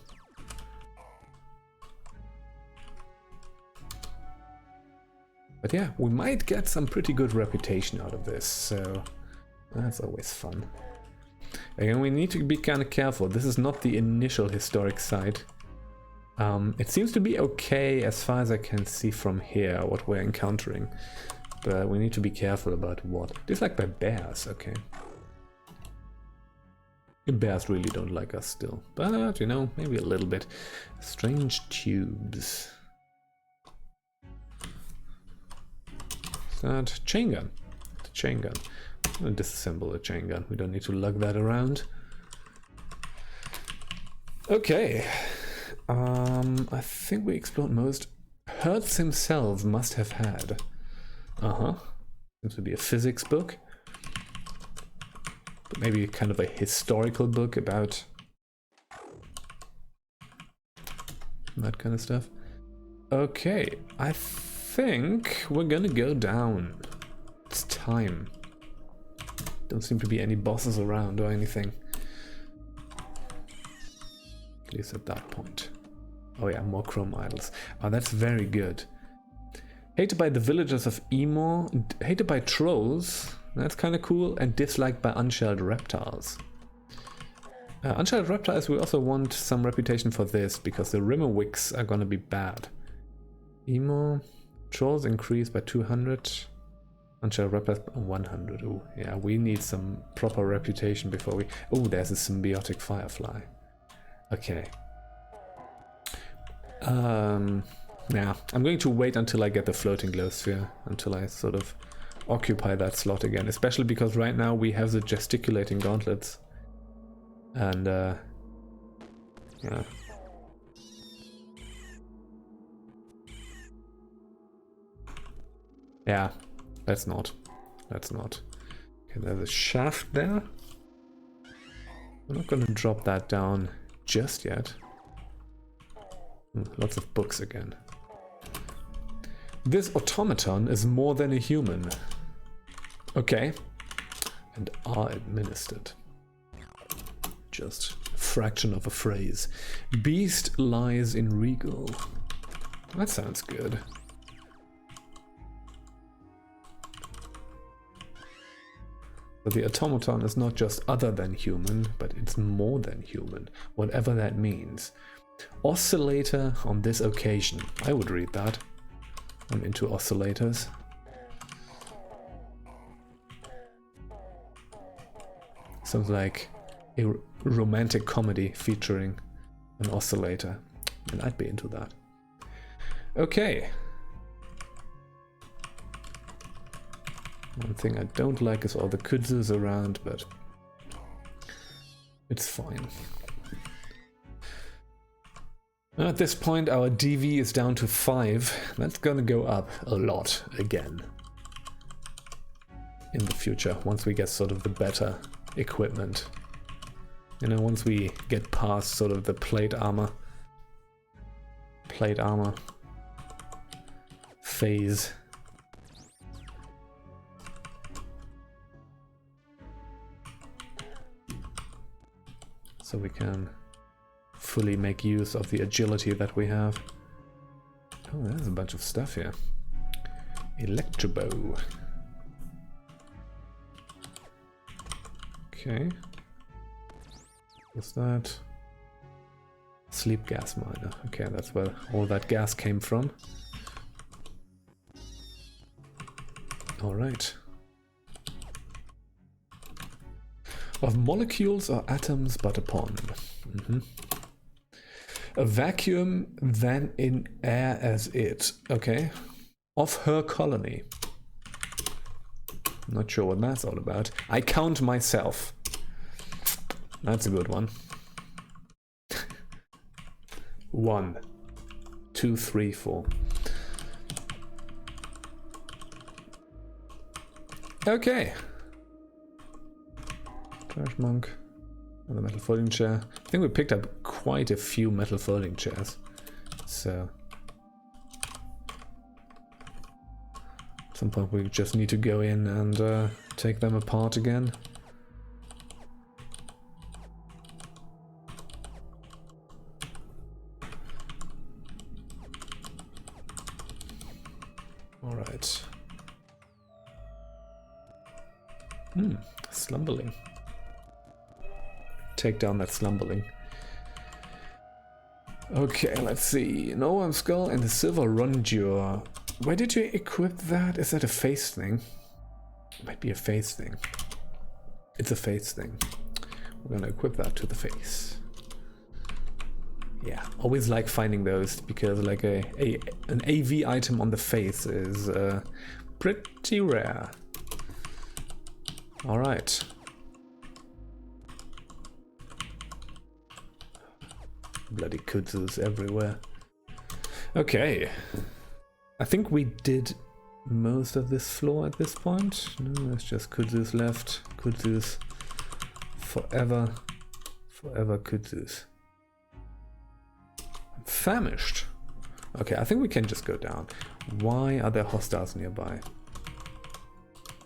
But yeah, we might get some pretty good reputation out of this, so that's always fun. Again, we need to be kind of careful. This is not the initial historic site. It seems to be okay as far as I can see from here, what we're encountering. But we need to be careful about what. Disliked by bears, okay. The bears really don't like us still, but you know, maybe a little bit. Strange tubes. Is that chain gun? The chain gun. I'm gonna disassemble the chain gun. We don't need to lug that around. Okay. I think we explored most. Hertz himself must have had. Seems to be a physics book. But maybe kind of a historical book about that kind of stuff. Okay, I think we're gonna go down. It's time. Don't seem to be any bosses around or anything. At least at that point. Oh yeah, more chrome idols. Oh, that's very good. Hated by the villagers of Emor, hated by trolls, that's kind of cool, and disliked by unshelled reptiles. Unshelled reptiles, we also want some reputation for this, because the Rimmerwicks are gonna be bad. Emor, trolls increased by 200, unshelled reptiles by 100. Oh, yeah, we need some proper reputation before we... Oh, there's a symbiotic firefly. Okay. Yeah, I'm going to wait until I get the floating glow sphere, until I sort of occupy that slot again, especially because right now we have the gesticulating gauntlets. And, yeah. Yeah, that's not. That's not. Okay, there's a shaft there. I'm not going to drop that down just yet. Lots of books again. This automaton is more than a human. Okay. And are administered. Just a fraction of a phrase. Beast lies in regal. That sounds good. But the automaton is not just other than human, but it's more than human, whatever that means. Oscillator on this occasion. I would read that. I'm into oscillators. Sounds like a romantic comedy featuring an oscillator. And I'd be into that. Okay. One thing I don't like is all the kudzus around, but it's fine. At this point our DV is down to 5. That's gonna go up a lot again in the future, once we get sort of the better equipment. You know, once we get past sort of the plate armor phase. So we can fully make use of the agility that we have. Oh, there's a bunch of stuff here. Electrobow. Okay. What's that? Sleep gas miner. Okay, that's where all that gas came from. Alright. Of molecules or atoms but upon. A vacuum then in air as it. Okay. Of her colony. Not sure what that's all about. I count myself. That's a good one. 1, 2, 3, 4. Okay. Trash monk. Another metal folding chair. I think we picked up quite a few metal folding chairs. So at some point we just need to go in and take them apart again. Alright. Slumberling. Take down that slumberling. Okay, let's see. An Oam skull and a silver rondure. Where did you equip that? Is that a face thing? Might be a face thing. It's a face thing. We're gonna equip that to the face. Yeah, always like finding those because like an AV item on the face is pretty rare. All right. Bloody kudzus everywhere. Okay. I think we did most of this floor at this point. No, there's just kudzus left. Kudzus forever. Forever kudzus. I'm famished. Okay, I think we can just go down. Why are there hostiles nearby?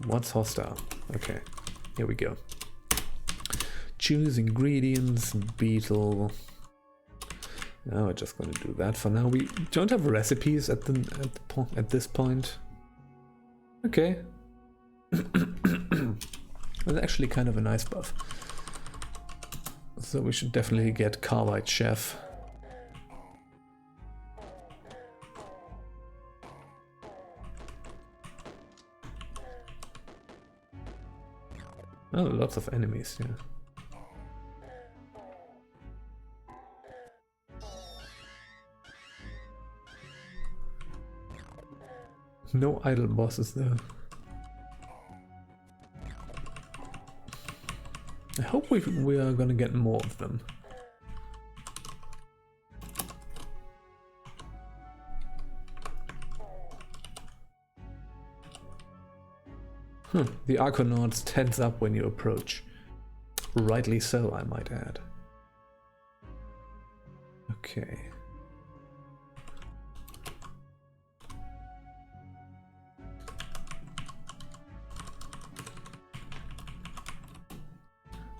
What's hostile? Okay, here we go. Choose ingredients, beetle. No, we're just going to do that for now. We don't have recipes at this point. Okay. That's actually kind of a nice buff. So we should definitely get Carbide Chef. Oh, lots of enemies, yeah. No idle bosses though. I hope we are gonna get more of them. The Arconauts tense up when you approach. Rightly so, I might add. Okay.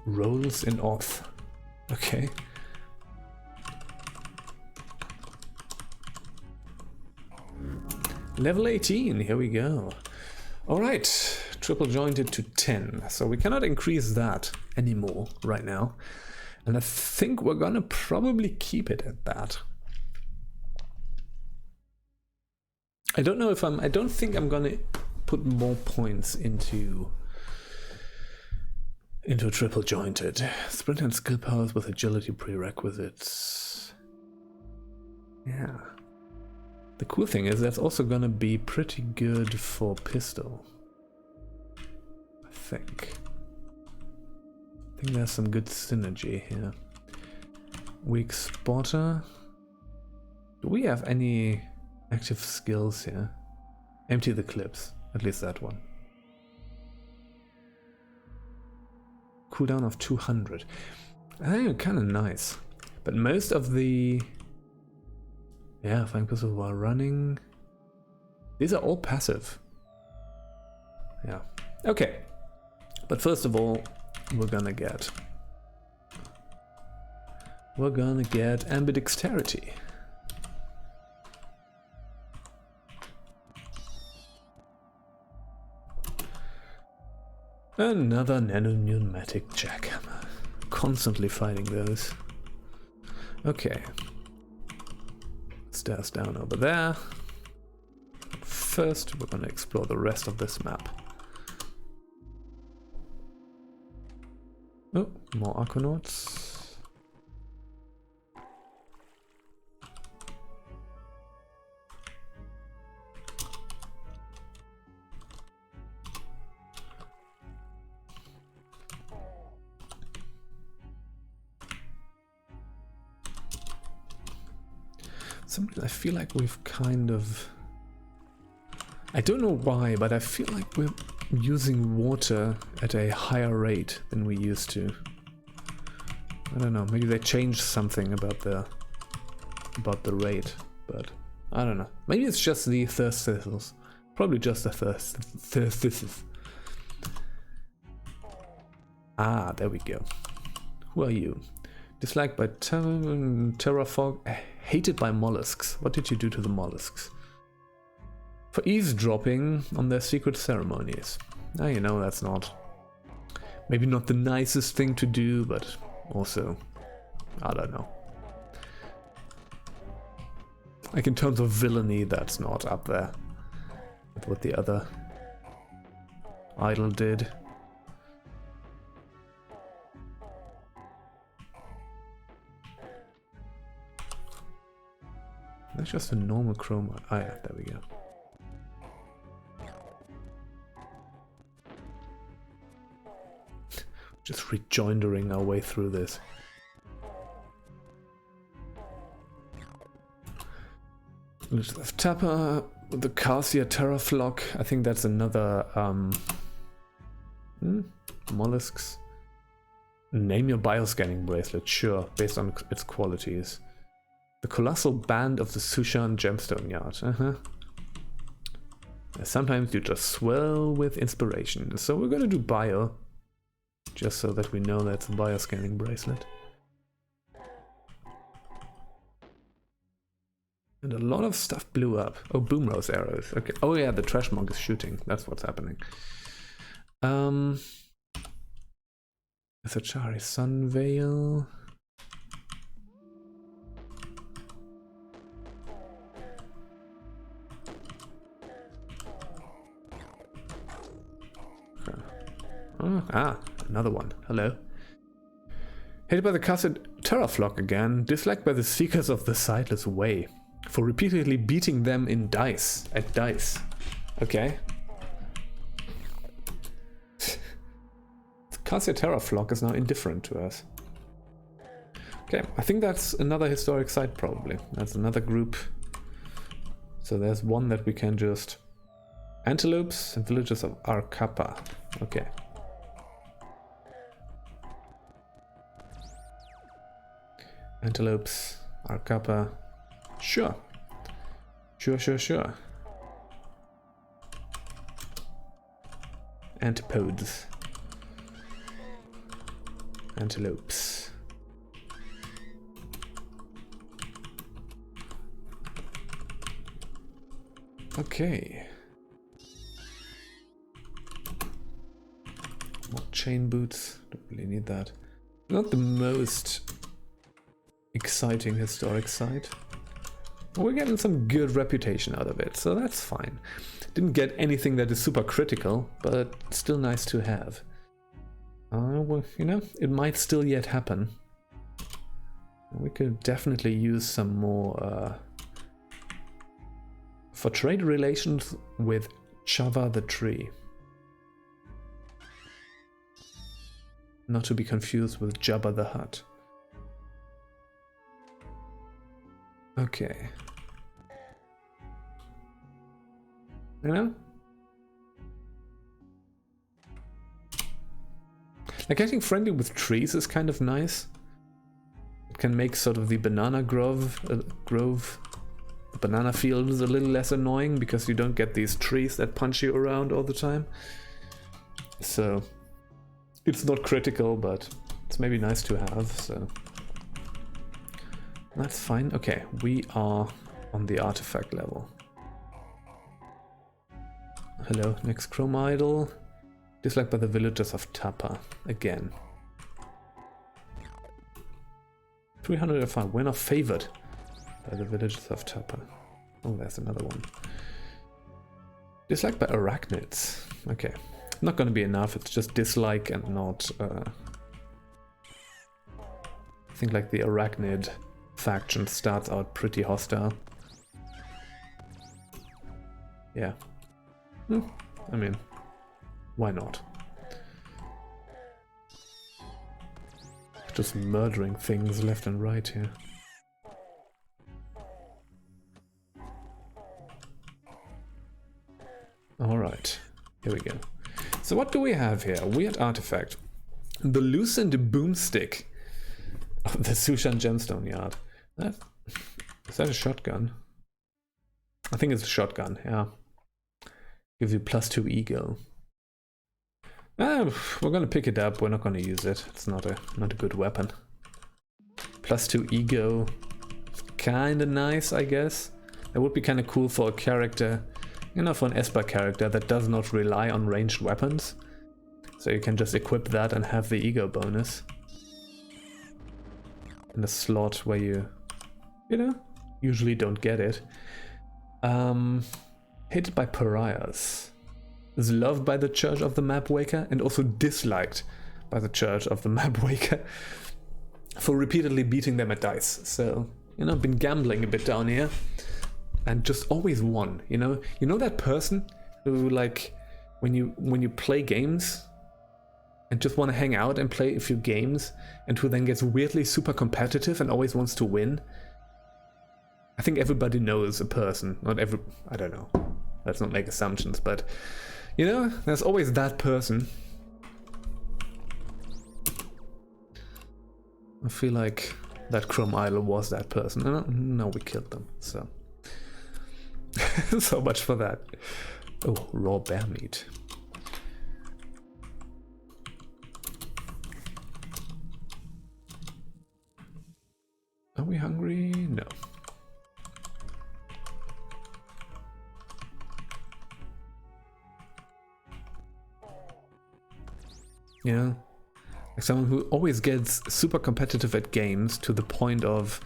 Rolls in off. Okay. Level 18, here we go. Alright, triple jointed to 10. So we cannot increase that anymore right now. And I think we're gonna probably keep it at that. I don't know if I don't think I'm gonna put more points into triple jointed. Sprint and skill powers with agility prerequisites. Yeah. The cool thing is that's also gonna be pretty good for pistol. I think there's some good synergy here. Weak spotter. Do we have any active skills here? Empty the clips. At least that one. Cooldown of 200. I think kind of nice. But most of the... Yeah, flying pistol while running. These are all passive. Yeah. Okay. But first of all, we're gonna get ambidexterity. Another nano-pneumatic jackhammer. Constantly fighting those. Okay. Stairs down over there. First, we're gonna explore the rest of this map. Oh, more Arconauts. I feel like we've kind of... I don't know why, but I feel like we're using water at a higher rate than we used to. I don't know, maybe they changed something about the rate, but I don't know. Maybe it's just the thirst thistles. Probably just the thirst thistles. Ah, there we go. Who are you? Disliked by Terrafog, hated by mollusks. What did you do to the mollusks? For eavesdropping on their secret ceremonies. Now you know that's not... maybe not the nicest thing to do, but also... I don't know. Like in terms of villainy, that's not up there with what the other idol did. That's just a normal chroma. Ah, yeah, there we go. Just rejoindering our way through this. Tapper, the Cassia Terraflock. I think that's another mollusks. Name your bioscanning bracelet, sure, based on its qualities. The colossal band of the Sushan Gemstone Yard. Sometimes you just swell with inspiration. So we're gonna do bio, just so that we know that's a bioscanning bracelet. And a lot of stuff blew up. Oh, boomrose arrows. Okay. Oh yeah, the trash monk is shooting. That's what's happening. Sachari Sunveil. Okay. Oh, another one. Hello. Hated by the Cassia Terraflock again. Disliked by the Seekers of the Sightless Way for repeatedly beating them in dice. At dice. Okay. Cassia Terraflock is now indifferent to us. Okay, I think that's another historic site probably. That's another group. So there's one that we can just... Antelopes and villages of Arcapa. Okay. Antelopes, Arcapa. Sure. Sure. Antipodes. Antelopes. Okay. More chain boots. Don't really need that. Not the most exciting historic site. We're getting some good reputation out of it, so that's fine. Didn't get anything that is super critical, but still nice to have. Well, you know, it might still yet happen. We could definitely use some more for trade relations with Chava the Tree. Not to be confused with Jabba the Hutt. Okay. You know? Like, getting friendly with trees is kind of nice. It can make sort of the banana grove, the banana fields a little less annoying because you don't get these trees that punch you around all the time. So, it's not critical, but it's maybe nice to have, so... That's fine. Okay, we are on the artifact level. Hello, next Chrome Idol. Disliked by the villagers of Tapa. Again. 305. We're not favored by the villagers of Tapa. Oh, there's another one. Disliked by arachnids. Okay. Not gonna be enough. It's just dislike and not... I think like the arachnid faction starts out pretty hostile. Yeah. I mean, why not? Just murdering things left and right here. Alright, here we go. So what do we have here? Weird artifact. The loosened boomstick of the Sushan Gemstone Yard. Is that a shotgun? I think it's a shotgun, yeah. Gives you +2 ego. We're gonna pick it up, we're not gonna use it. It's not a good weapon. +2 ego. Kinda nice, I guess. That would be kinda cool for a character, you know, for an Esper character that does not rely on ranged weapons. So you can just equip that and have the ego bonus. In a slot where you know, usually don't get it. Hated by pariahs. Is loved by the Church of the Mapwaker and also disliked by the Church of the Mapwaker for repeatedly beating them at dice. So, you know, been gambling a bit down here. and just always one, you know? You know that person who, like, when you play games and just want to hang out and play a few games, and who then gets weirdly super competitive and always wants to win? I think everybody knows a person. Not every... I don't know. Let's not make assumptions, but... You know, there's always that person. I feel like that Chrome Idol was that person. No, we killed them, so... So much for that. Oh, raw bear meat. Are we hungry? No. Yeah. Like someone who always gets super competitive at games to the point of...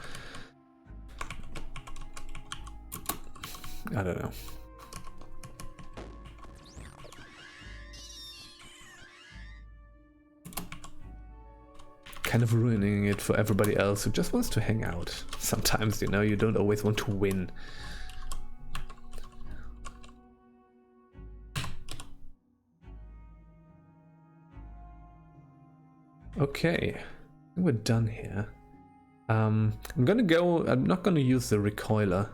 I don't know. Kind of ruining it for everybody else who just wants to hang out. Sometimes, you know, you don't always want to win. Okay, I think we're done here. I'm not gonna use the recoiler,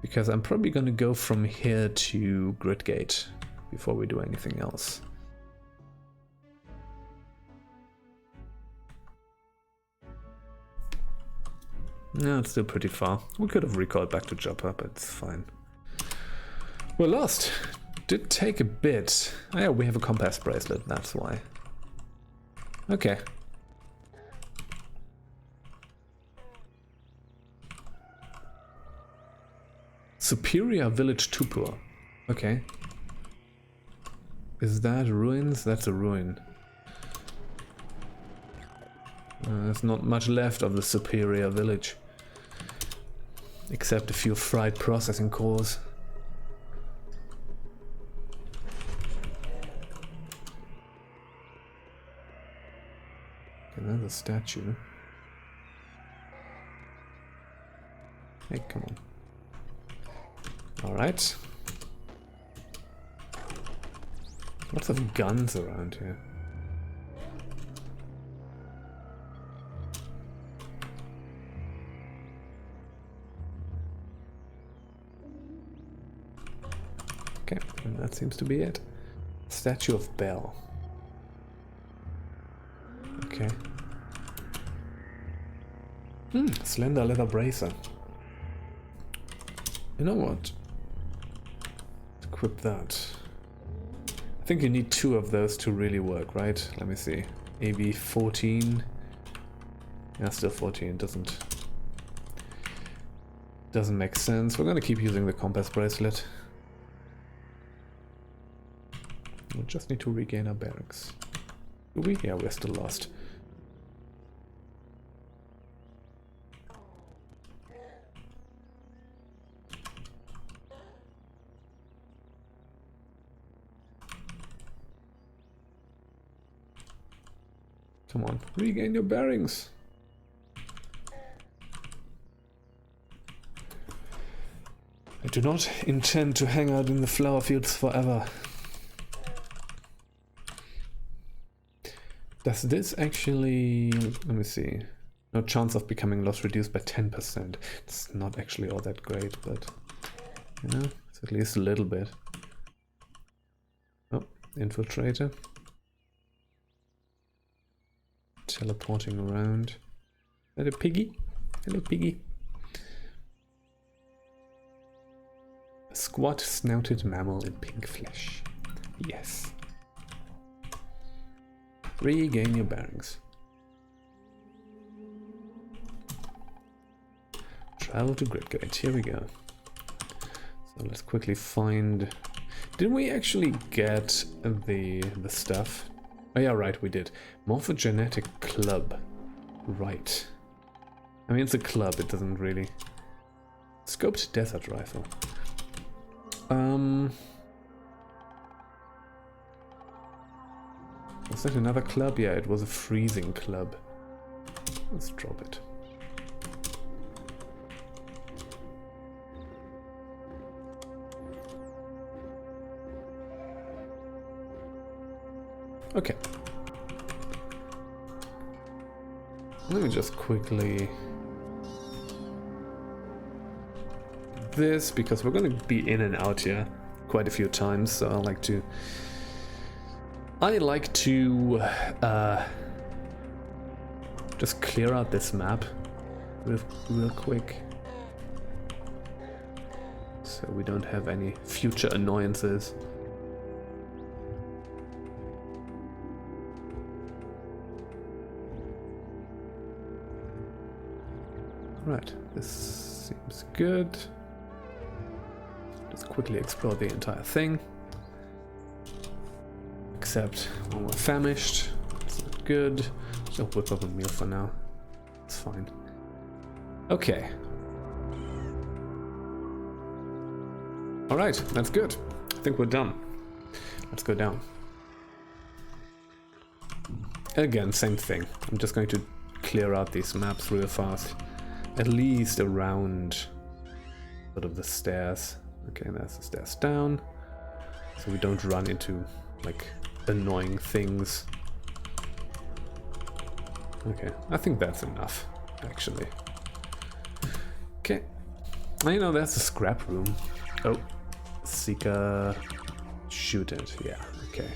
because I'm probably gonna go from here to Grid Gate before we do anything else. No, it's still pretty far. We could have recoiled back to Joppa, but it's fine. We're lost. Did take a bit. Oh yeah, we have a compass bracelet, that's why. Okay. Superior Village Tupur. Okay. Is that ruins? That's a ruin. There's not much left of the Superior Village. Except a few fried processing cores. Another statue. Hey, come on. Alright. Lots of guns around here. Okay, and that seems to be it. Statue of Bell. Okay. Slender leather bracer. You know what? Equip that. I think you need 2 of those to really work, right? Let me see. AB 14. Yeah, still 14. Doesn't make sense. We're gonna keep using the compass bracelet. We just need to regain our bearings. Do we? Yeah, we're still lost. Come on, regain your bearings. I do not intend to hang out in the flower fields forever. Does this actually... let me see. No chance of becoming lost reduced by 10%. It's not actually all that great, but... you know, it's at least a little bit. Oh, infiltrator. Teleporting around. Is that a piggy? Hello, piggy. A squat snouted mammal in pink flesh. Yes. Regain your bearings. Travel to Grid Gate. Here we go. So let's quickly find... didn't we actually get the stuff? Oh yeah, right, we did. Morphogenetic club. Right. I mean, it's a club, it doesn't really... Scoped desert rifle. Was that another club? Yeah, it was a freezing club. Let's drop it. Okay. Let me just quickly... this, because we're going to be in and out here quite a few times, so I like to just clear out this map real quick, so we don't have any future annoyances. Right, this seems good. Let's quickly explore the entire thing. Except when we're famished. It's not good. So whip up a meal for now. It's fine. Okay. Alright, that's good. I think we're done. Let's go down. Again, same thing. I'm just going to clear out these maps real fast. At least around sort of the stairs. Okay, that's the stairs down. So we don't run into like annoying things. Okay, I think that's enough, actually. Okay. You know, there's a scrap room. Oh, Seeker. Shoot it. Yeah, okay.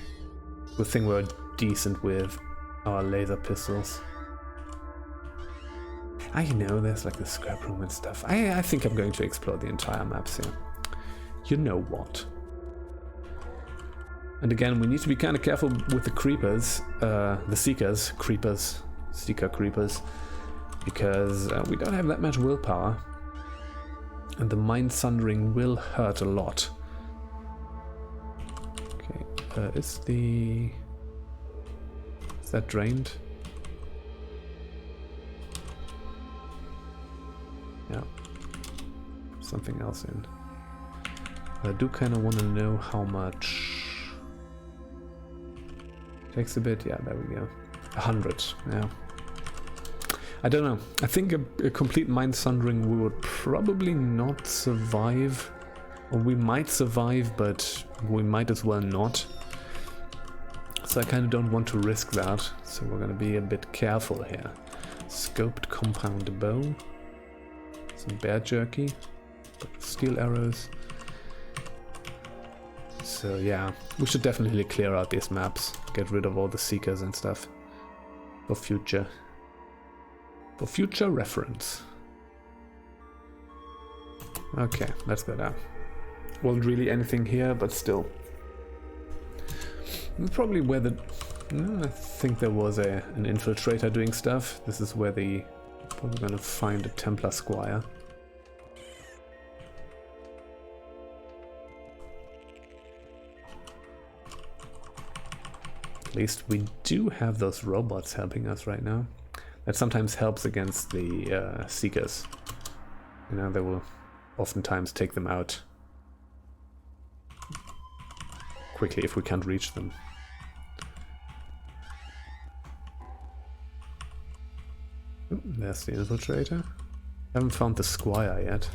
Good thing we're decent with our laser pistols. I know there's like the scrap room and stuff. I think I'm going to explore the entire maps here. You know what? And again, we need to be kind of careful with the creepers, the seekers, creepers, seeker creepers, because we don't have that much willpower, and the mind sundering will hurt a lot. Okay, is that drained? Yeah, something else in. I do kind of want to know how much. Takes a bit, yeah, there we go. 100, yeah. I don't know. I think a complete mind sundering we would probably not survive. Or we might survive, but we might as well not. So I kind of don't want to risk that. So we're going to be a bit careful here. Scoped compound bow. Some bear jerky. Steel arrows. So yeah, we should definitely clear out these maps. Get rid of all the seekers and stuff. For future reference. Okay, let's go down. Wasn't really anything here, but still. Probably where I think there was an infiltrator doing stuff. This is where probably gonna find a Templar Squire. At least we do have those robots helping us right now. That sometimes helps against the Seekers. You know, they will oftentimes take them out quickly if we can't reach them. Ooh, there's the infiltrator. Haven't found the Squire yet.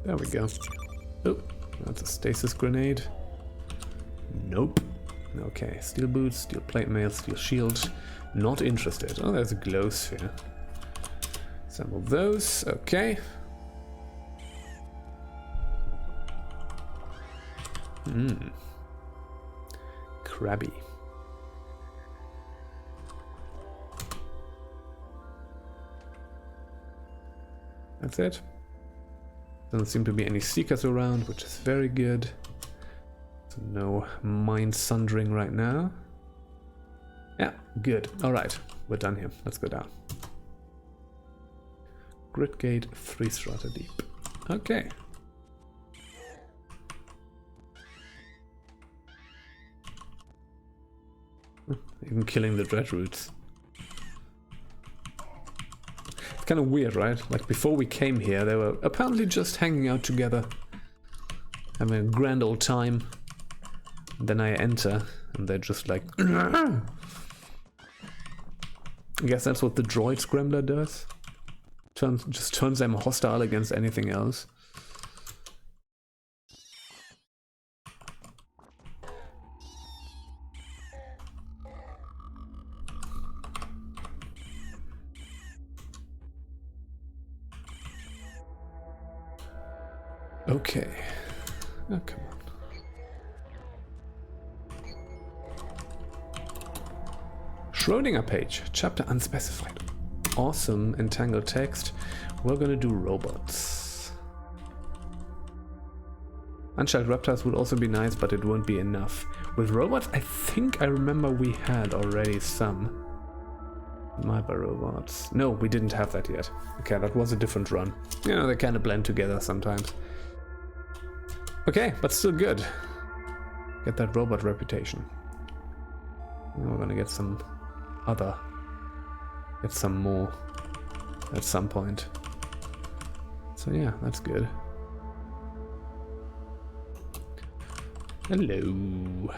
There we go. Oh, that's a stasis grenade. Nope. Okay, steel boots, steel plate mail, steel shield. Not interested. Oh, there's a glow sphere. Assemble those. Okay. Crabby. That's it. Doesn't seem to be any seekers around, which is very good. So no mind sundering right now. Yeah, good. Alright, we're done here. Let's go down. Grid gate 3 strata deep. Okay. Even killing the dreadroots. It's kind of weird, right? Like before we came here, they were apparently just hanging out together, having a grand old time. And then I enter, and they're just like... I guess that's what the droid scrambler does. Just turns them hostile against anything else. Okay. Oh, come on. Schrödinger page, chapter unspecified. Awesome, entangled text. We're gonna do robots. Unshelled reptiles would also be nice, but it won't be enough. With robots, I think I remember we had already some. Myba robots. No, we didn't have that yet. Okay, that was a different run. You know, they kind of blend together sometimes. Okay, but still good. Get that robot reputation. And we're gonna get some other. Get some more at some point. So yeah, that's good. Hello.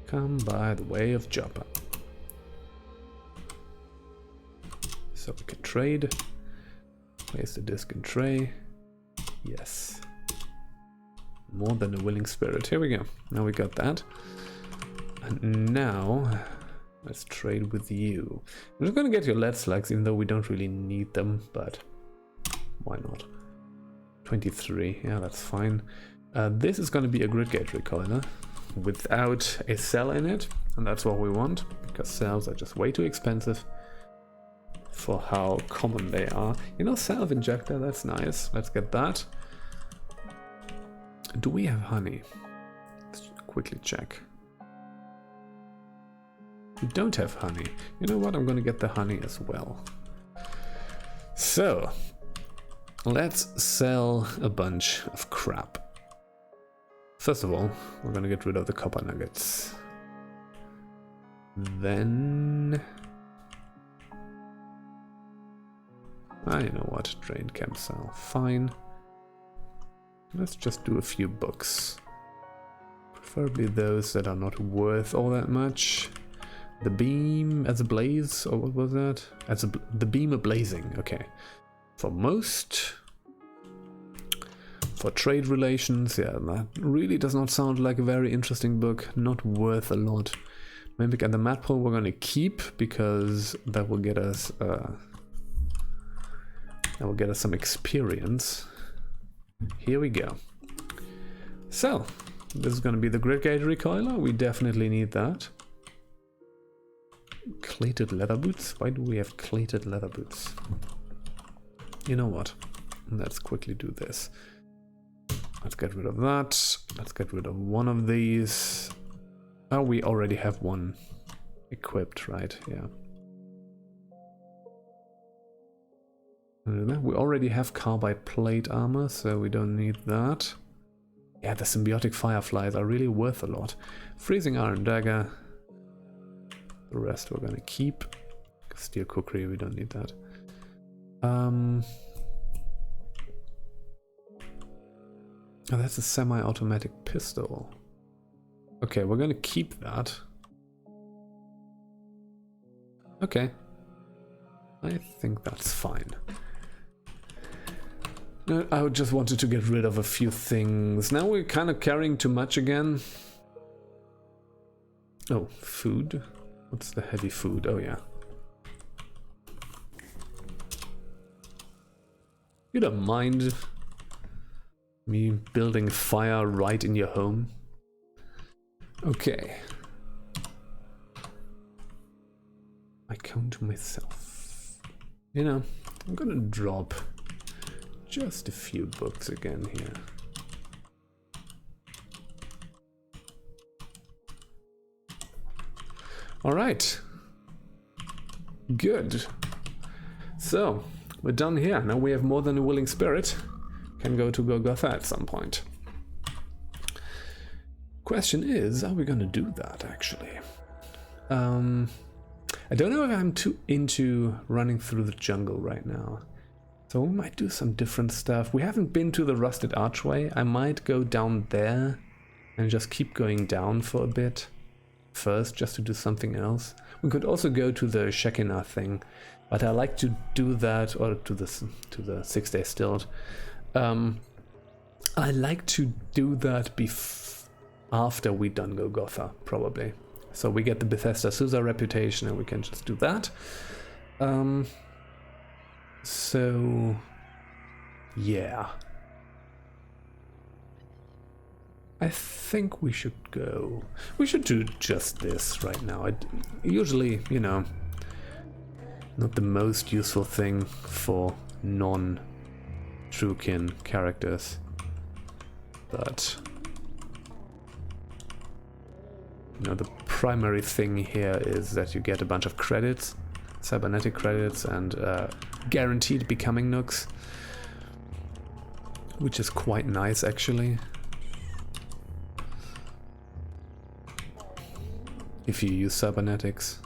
Come by the way of Joppa. So we can trade. Place the disc and tray. Yes. More than a willing spirit. Here we go. Now we got that. And now let's trade with you. I'm just gonna get your lead slugs, even though we don't really need them, but why not? 23, yeah, that's fine. This is gonna be a grid gauge recoiler without a cell in it, and that's what we want, because cells are just way too expensive for how common they are. You know, self-injector, that's nice. Let's get that. Do we have honey? Let's quickly check. We don't have honey. You know what? I'm gonna get the honey as well. So, let's sell a bunch of crap. First of all, we're gonna get rid of the copper nuggets. Then... you know what? Drained chem cell. Fine. Let's just do a few books. Preferably those that are not worth all that much. The beam as a blaze, or what was that? The beam ablazing, okay. For most. For trade relations, yeah, that really does not sound like a very interesting book. Not worth a lot. Mimic and the Madpole we're gonna keep, because that will get us some experience. Here we go. So, this is gonna be the grid gauge recoiler. We definitely need that. Clated leather boots? Why do we have clated leather boots? You know what? Let's quickly do this. Let's get rid of that. Let's get rid of one of these. Oh, we already have one equipped, right? Yeah. We already have carbide plate armor, so we don't need that. Yeah, the symbiotic fireflies are really worth a lot. Freezing iron dagger. The rest we're gonna keep. Steel cookery, we don't need that. Oh, that's a semi-automatic pistol. Okay, we're gonna keep that. Okay. I think that's fine. I just wanted to get rid of a few things. Now we're kind of carrying too much again. Oh, food. What's the heavy food? Oh, yeah. You don't mind me building fire right in your home? Okay. I come to myself. You know, I'm gonna drop just a few books again here. All right. Good. So, we're done here. Now we have more than a willing spirit. Can go to Golgotha at some point. Question is, are we gonna do that actually? I don't know if I'm too into running through the jungle right now. So we might do some different stuff. We haven't been to the Rusted Archway. I might go down there and just keep going down for a bit first, just to do something else. We could also go to the Shekinah thing, but I like to do that, or to the 6 day stilt. I like to do that after we done Golgotha, probably. So we get the Bethesda Susa reputation and we can just do that. So yeah. I think we should go. We should do just this right now. Usually, you know, not the most useful thing for non-Truekin characters, but you know, the primary thing here is that you get a bunch of credits, cybernetic credits, and guaranteed becoming nooks, which is quite nice actually. If you use cybernetics,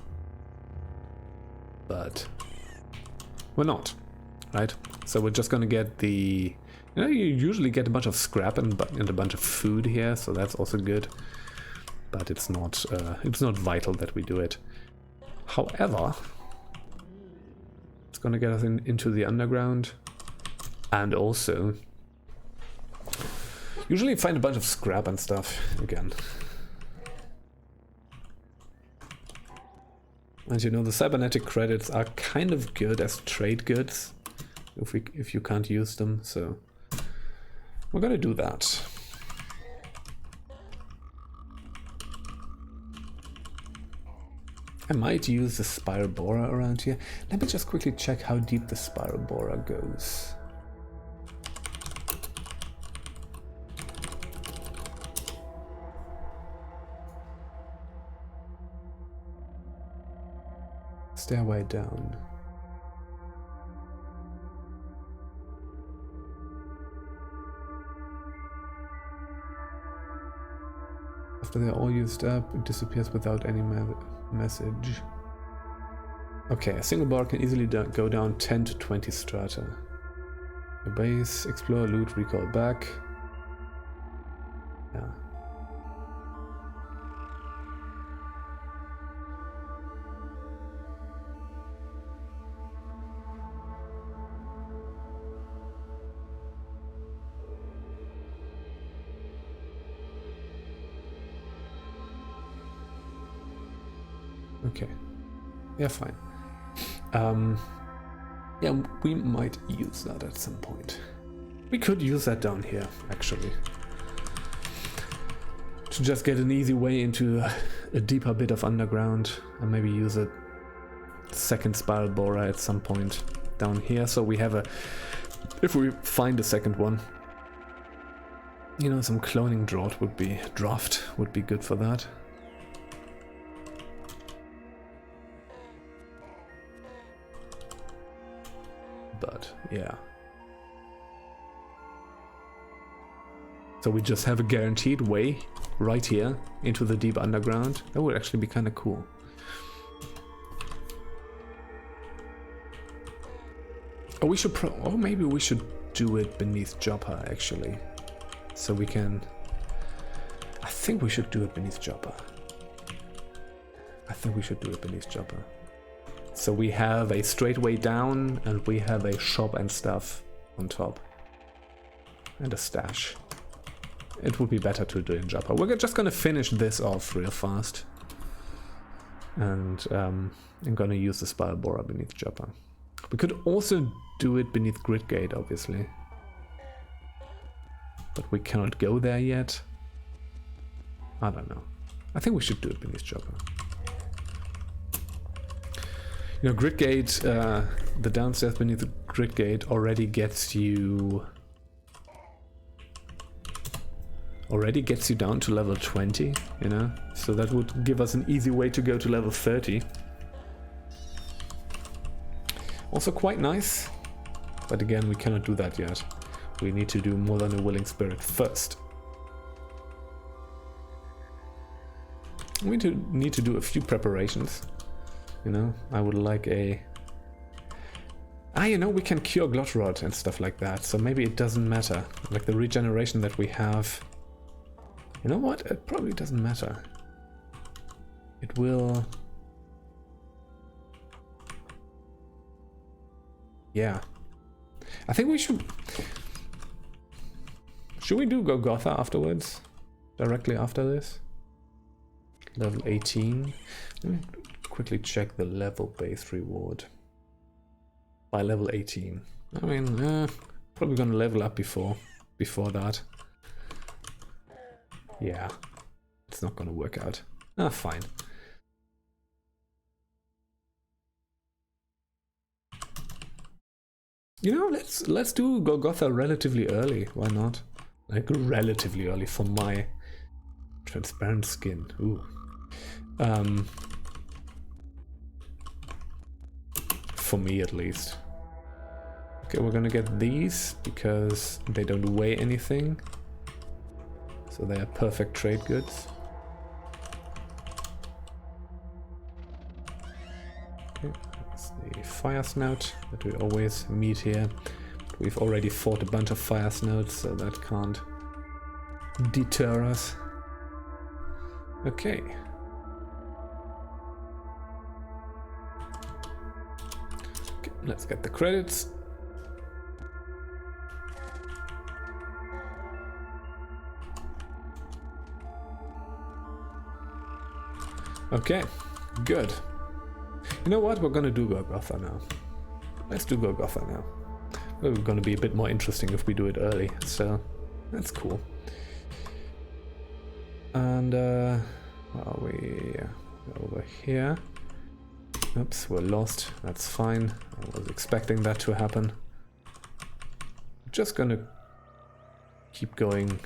but we're not, right? So we're just gonna get the, you know, you usually get a bunch of scrap and a bunch of food here, so that's also good. But it's not vital that we do it. However, it's gonna get us into the underground, and also usually find a bunch of scrap and stuff again. And you know, the cybernetic credits are kind of good as trade goods if you can't use them, so we're gonna do that. I might use the spiral borer around here. Let me just quickly check how deep the spiral borer goes. Stairway down. After they're all used up, it disappears without any message. Okay, a single bar can easily go down 10 to 20 strata. A base, explore, loot, recall back. Yeah. Okay, yeah, fine. Yeah, we might use that at some point. We could use that down here, actually, to just get an easy way into a deeper bit of underground, and maybe use a second spiral borer at some point down here, so we have a, if we find a second one, you know, some cloning draft would be good for that. But yeah, so we just have a guaranteed way right here into the deep underground. That would actually be kind of cool. Oh, we should or maybe we should do it beneath Joppa actually, so we can, I think we should do it beneath Joppa. So we have a straight way down, and we have a shop and stuff on top. And a stash. It would be better to do it in Joppa. We're just gonna finish this off real fast. And I'm gonna use the spiral borer beneath Joppa. We could also do it beneath Gridgate, obviously. But we cannot go there yet. I don't know. I think we should do it beneath Joppa. You know, Gridgate, the downstairs beneath the Gridgate already gets you down to level 20, you know? So that would give us an easy way to go to level 30. Also quite nice, but again, we cannot do that yet. We need to do more than a willing spirit first. We need to do a few preparations. You know, I would like a... you know, we can cure Glot and stuff like that, so maybe it doesn't matter. Like the regeneration that we have... You know what? It probably doesn't matter. It will... Yeah. I think we should... Should we do Golgotha afterwards? Directly after this? Level 18. Let me quickly check the level base reward. By level 18. I mean, probably gonna level up before that. Yeah, it's not gonna work out. Ah, fine. You know, let's do Golgotha relatively early. Why not? Like relatively early for my transparent skin. Ooh. For me at least. Okay, we're gonna get these because they don't weigh anything. So they are perfect trade goods. Okay, that's the fire snout that we always meet here. We've already fought a bunch of fire snouts, so that can't deter us. Okay. Okay, let's get the credits. Okay, good. You know what? We're gonna do Golgotha now. Let's do Golgotha now. We're gonna be a bit more interesting if we do it early, so that's cool. And are we over here? Oops, we're lost. That's fine. I was expecting that to happen. Just gonna keep going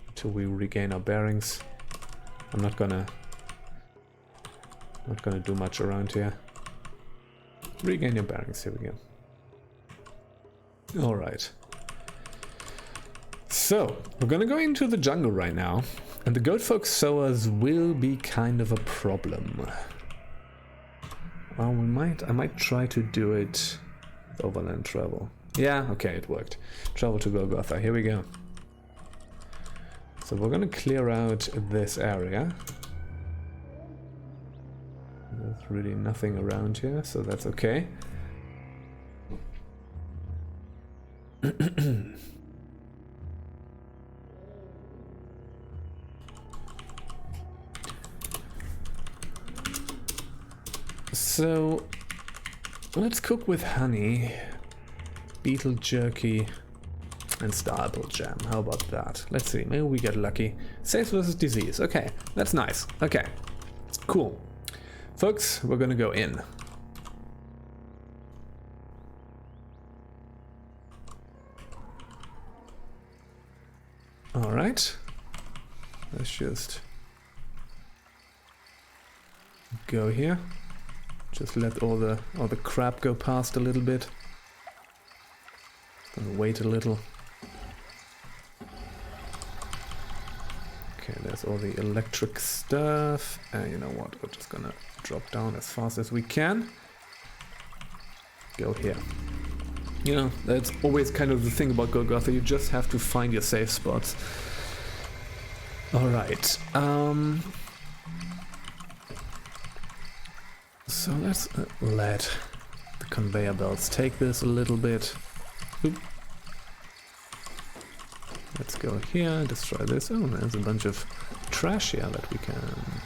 until we regain our bearings. I'm not gonna do much around here. Regain your bearings, here we go. Alright. So, we're gonna go into the jungle right now, and the goat folk sowers will be kind of a problem. Well, I might try to do it with overland travel. Yeah, okay, it worked. Travel to Golgotha, here we go. So we're gonna clear out this area. There's really nothing around here, so that's okay. So let's cook with honey, beetle jerky, and star apple jam. How about that? Let's see, maybe we get lucky. Saves versus disease. Okay, that's nice. Okay, cool. Folks, we're gonna go in. Alright. Let's just go here. Just let all the crap go past a little bit. Gonna wait a little. Okay, there's all the electric stuff. And you know what? We're just gonna drop down as fast as we can. Go here. You know, that's always kind of the thing about Golgotha. You just have to find your safe spots. Alright. So let's let the conveyor belts take this a little bit. Oop. Let's go here, destroy this. Oh, there's a bunch of trash here that we can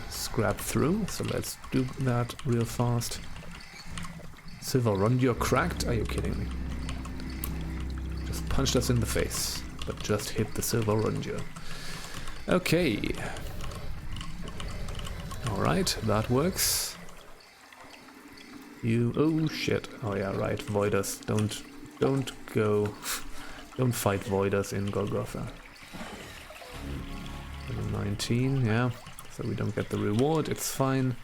scrap through. So let's do that real fast. Silver Rondio cracked? Are you kidding me? Just punched us in the face, but just hit the Silver Rondio. Okay. Alright, that works. You, oh shit, oh yeah, right, Voiders, don't go, don't fight Voiders in Golgotha. 19, yeah, so we don't get the reward, it's fine.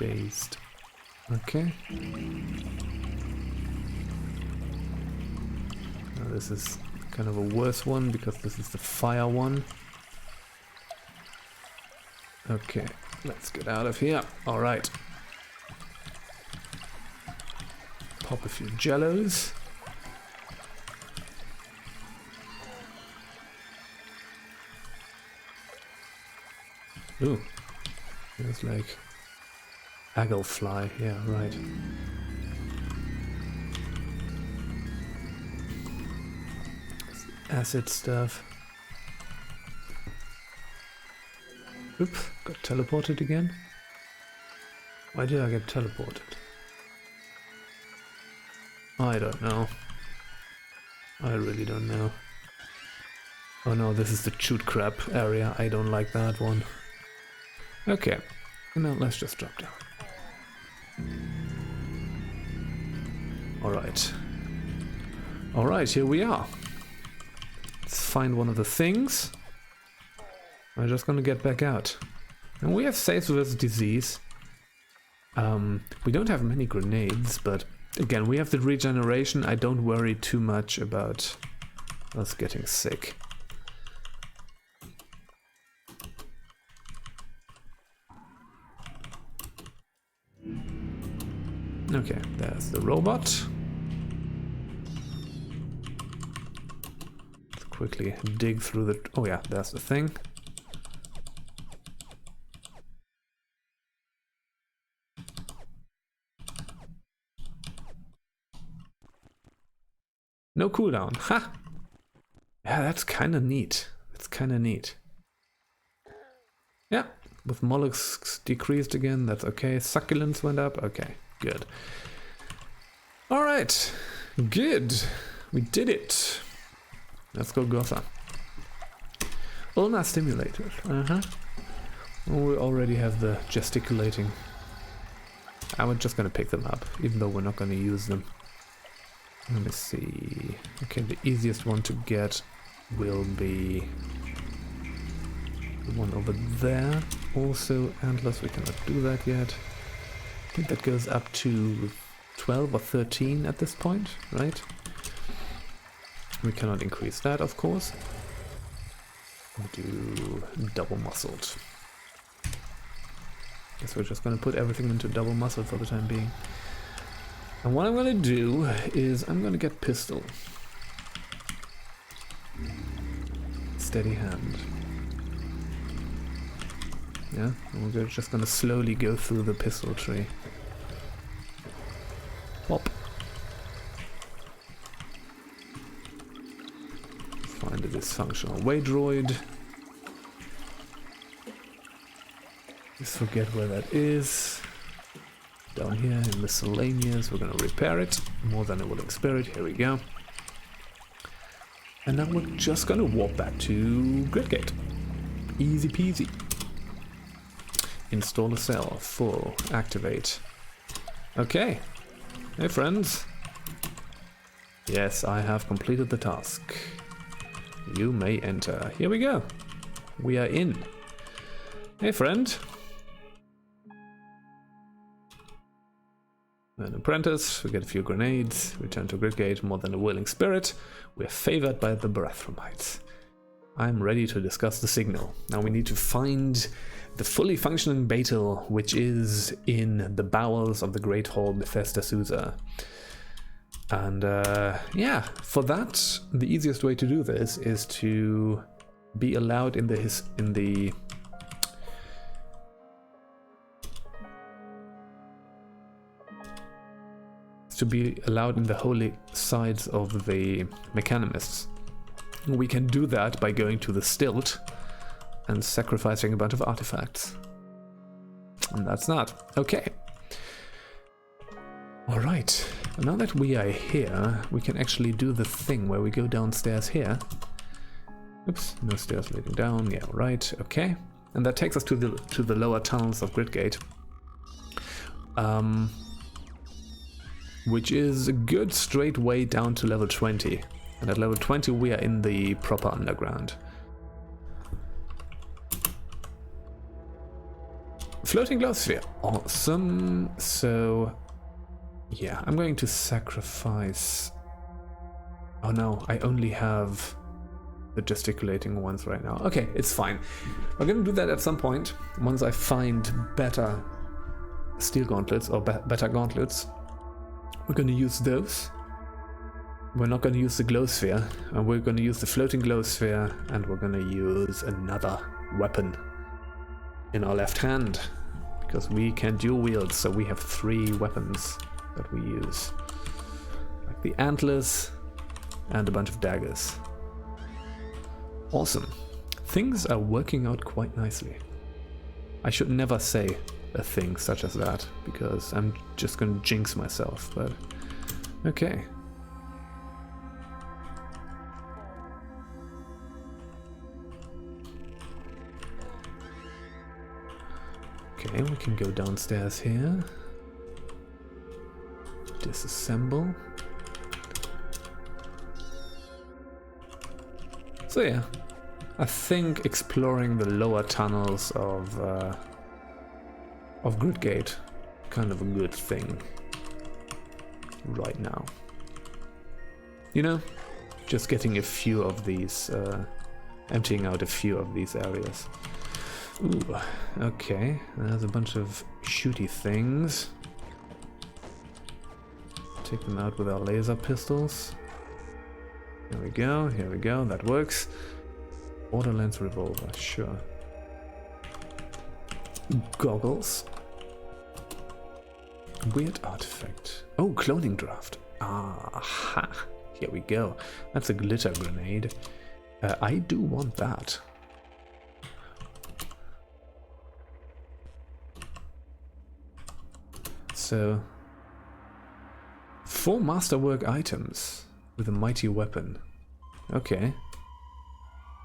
Dazed, okay. Now this is kind of a worse one, because this is the fire one. Okay, let's get out of here, alright. Pop a few jellos. Ooh, there's like Agglefly, yeah, right. Acid stuff. Oop, got teleported again. Why did I get teleported? I don't know. I really don't know. Oh no, this is the chute crab area. I don't like that one. Okay, now let's just drop down. Alright. Alright, here we are. Let's find one of the things. I'm just gonna get back out. And we have saves versus disease. We don't have many grenades, but again, we have the regeneration. I don't worry too much about us getting sick. Okay, there's the robot. Let's quickly dig through the... Oh yeah, there's the thing. No cooldown. Ha! Yeah, that's kind of neat. That's kind of neat. Yeah, with mollusks decreased again, that's okay. Succulents went up. Okay, good. Alright, good. We did it. Let's go Gotha. Ulna stimulated. Uh-huh. Well, we already have the gesticulating. I'm just gonna pick them up, even though we're not gonna use them. Let me see. Okay, the easiest one to get will be the one over there. Also antlers, we cannot do that yet. I think that goes up to 12 or 13 at this point, right? We cannot increase that, of course. We do double muscled. Guess we're just gonna put everything into double muscled for the time being. And what I'm going to do is I'm going to get pistol. Steady hand. Yeah, and we're just going to slowly go through the pistol tree. Pop. Find a dysfunctional way droid. Just forget where that is. Down here in miscellaneous, we're going to repair it. More than a willing spirit, here we go. And now we're just going to warp back to Gridgate. Easy peasy. Install a cell, full, activate. Okay. Hey friends. Yes, I have completed the task. You may enter. Here we go. We are in. Hey friend. An apprentice, we get a few grenades, return to Gridgate, more than a willing spirit. We're favored by the Barathromites. I'm ready to discuss the signal. Now we need to find the fully functioning Beetle, which is in the bowels of the Great Hall Bethesda Susa. And yeah, for that, the easiest way to do this is to be allowed in the holy sides of the Mechanimists. We can do that by going to the stilt and sacrificing a bunch of artifacts. And that's that. Okay. Alright. Now that we are here, we can actually do the thing where we go downstairs here. Oops, no stairs leading down. Yeah, right. Okay. And that takes us to the lower tunnels of Gridgate. Which is a good straight way down to level 20. And at level 20 we are in the proper underground. Floating glow sphere. Awesome. So, yeah, I'm going to sacrifice... Oh no, I only have the gesticulating ones right now. Okay, it's fine. We're going to do that at some point, once I find better steel gauntlets, or better gauntlets. We're going to use those. We're not going to use the glow sphere, and we're going to use the floating glow sphere, and we're going to use another weapon in our left hand, because we can dual wield, so we have 3 weapons that we use. Like the antlers and a bunch of daggers. Awesome. Things are working out quite nicely. I should never say a thing such as that, because I'm just gonna jinx myself, but okay. Okay, we can go downstairs here. Disassemble. So yeah, I think exploring the lower tunnels of Gridgate, kind of a good thing right now. You know, just getting a few of these, emptying out a few of these areas. Ooh, okay, there's a bunch of shooty things. Take them out with our laser pistols. Here we go, that works. Auto lens revolver, sure. Goggles. Weird artifact. Oh, cloning draft. Aha, here we go. That's a glitter grenade. I do want that. So, 4 masterwork items with a mighty weapon. Okay.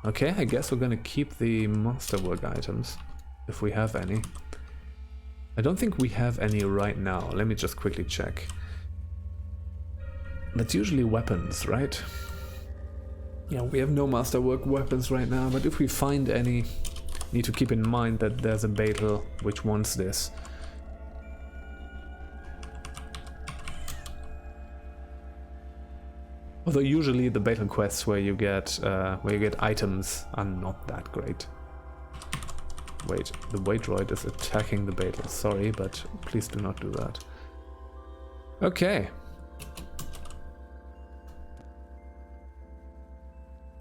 Okay, I guess we're gonna keep the masterwork items, if we have any. I don't think we have any right now. Let me just quickly check. That's usually weapons, right? Yeah, we have no masterwork weapons right now, but if we find any, need to keep in mind that there's a battle which wants this. Although usually the battle quests where you get items are not that great. Wait, the weight droid is attacking the battle. Sorry, but please do not do that. Okay.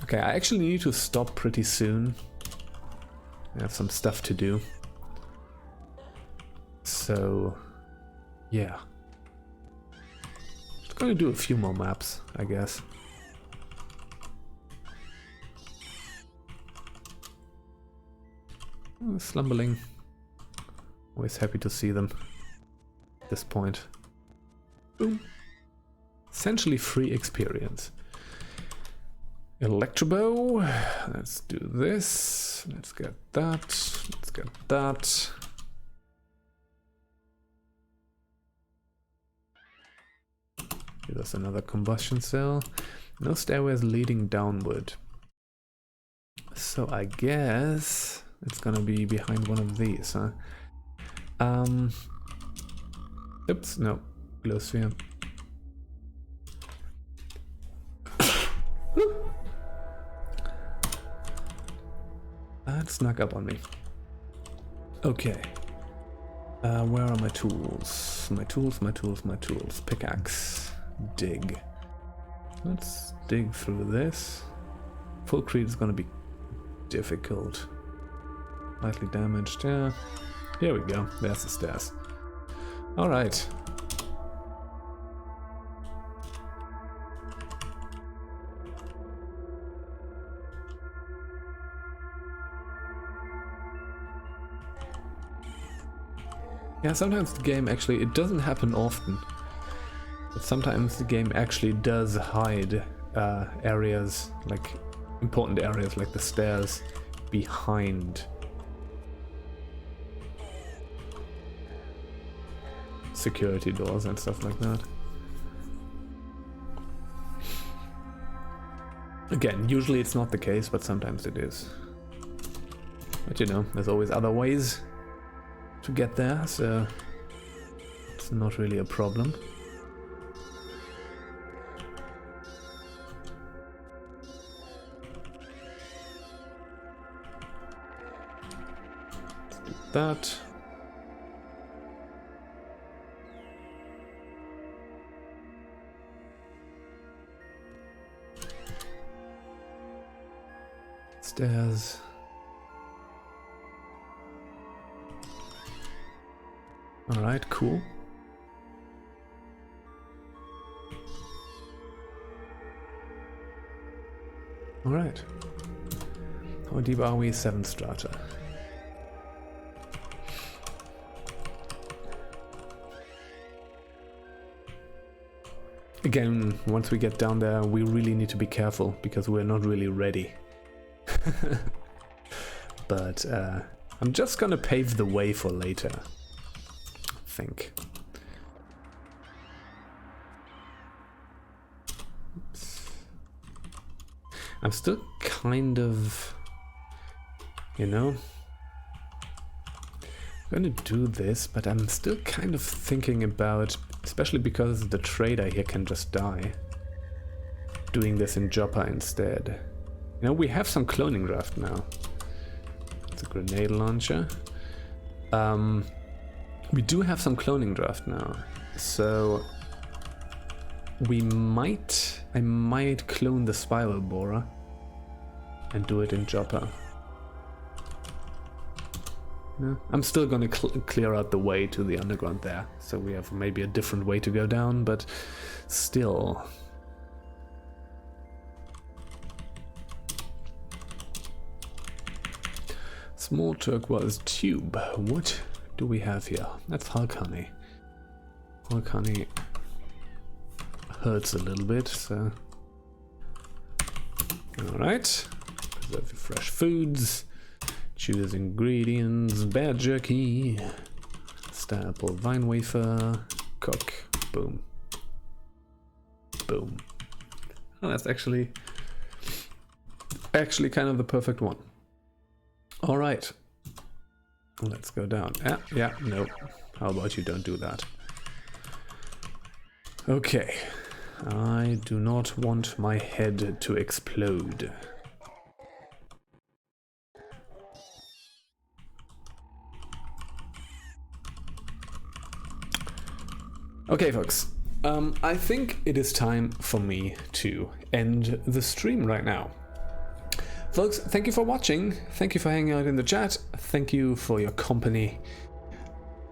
Okay, I actually need to stop pretty soon. I have some stuff to do. So, yeah. Gonna do a few more maps, I guess. Slumberling. Always happy to see them at this point. Boom. Essentially free experience. Electrobow. Let's do this. Let's get that. Let's get that. There's another combustion cell. No stairways leading downward. So I guess it's gonna be behind one of these, huh? Oops, no. Glow sphere. That snuck up on me. Okay. Where are my tools? My tools. Pickaxe. Dig. Let's dig through this. Full creed is gonna be difficult. Lightly damaged, yeah. Here we go, there's the stairs. Alright. Yeah, sometimes the game actually, it doesn't happen often. But sometimes the game actually does hide areas, like important areas like the stairs, behind security doors and stuff like that. Again, usually it's not the case, but sometimes it is. But you know, there's always other ways to get there, so it's not really a problem. That. Stairs. All right, cool. All right. How deep are we? 7 strata. Again, once we get down there, we really need to be careful because we're not really ready. But I'm just gonna pave the way for later, I think. Oops. I'm still kind of, you know, I'm gonna do this, but I'm still kind of thinking about, especially because the trader here can just die, doing this in Joppa instead. You know, we have some cloning draft now. It's a grenade launcher. We do have some cloning draft now, so I might clone the spiral borer and do it in Joppa. Yeah, I'm still gonna clear out the way to the underground there, so we have maybe a different way to go down, but still. Small turquoise tube. What do we have here? That's Hulk honey. Hulk honey hurts a little bit, so. Alright. Preserve your fresh foods. Choose ingredients. Bear jerky. Star apple vine wafer. Cook. Boom. Boom. Oh, that's actually kind of the perfect one. All right, let's go down. Yeah, no. How about you don't do that? Okay, I do not want my head to explode. Okay, folks, I think it is time for me to end the stream right now. Folks, thank you for watching, thank you for hanging out in the chat, thank you for your company.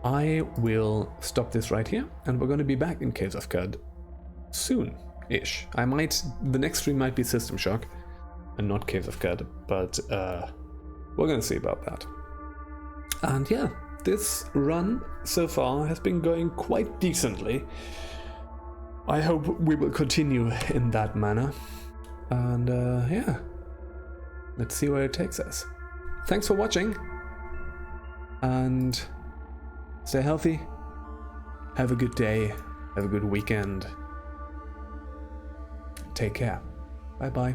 I will stop this right here, and we're going to be back in Caves of Qud soon-ish. The next stream might be System Shock, and not Caves of Qud, but we're going to see about that. And yeah, this run so far has been going quite decently. I hope we will continue in that manner, and yeah. Let's see where it takes us. Thanks for watching, and stay healthy. Have a good day. Have a good weekend. Take care. Bye-bye.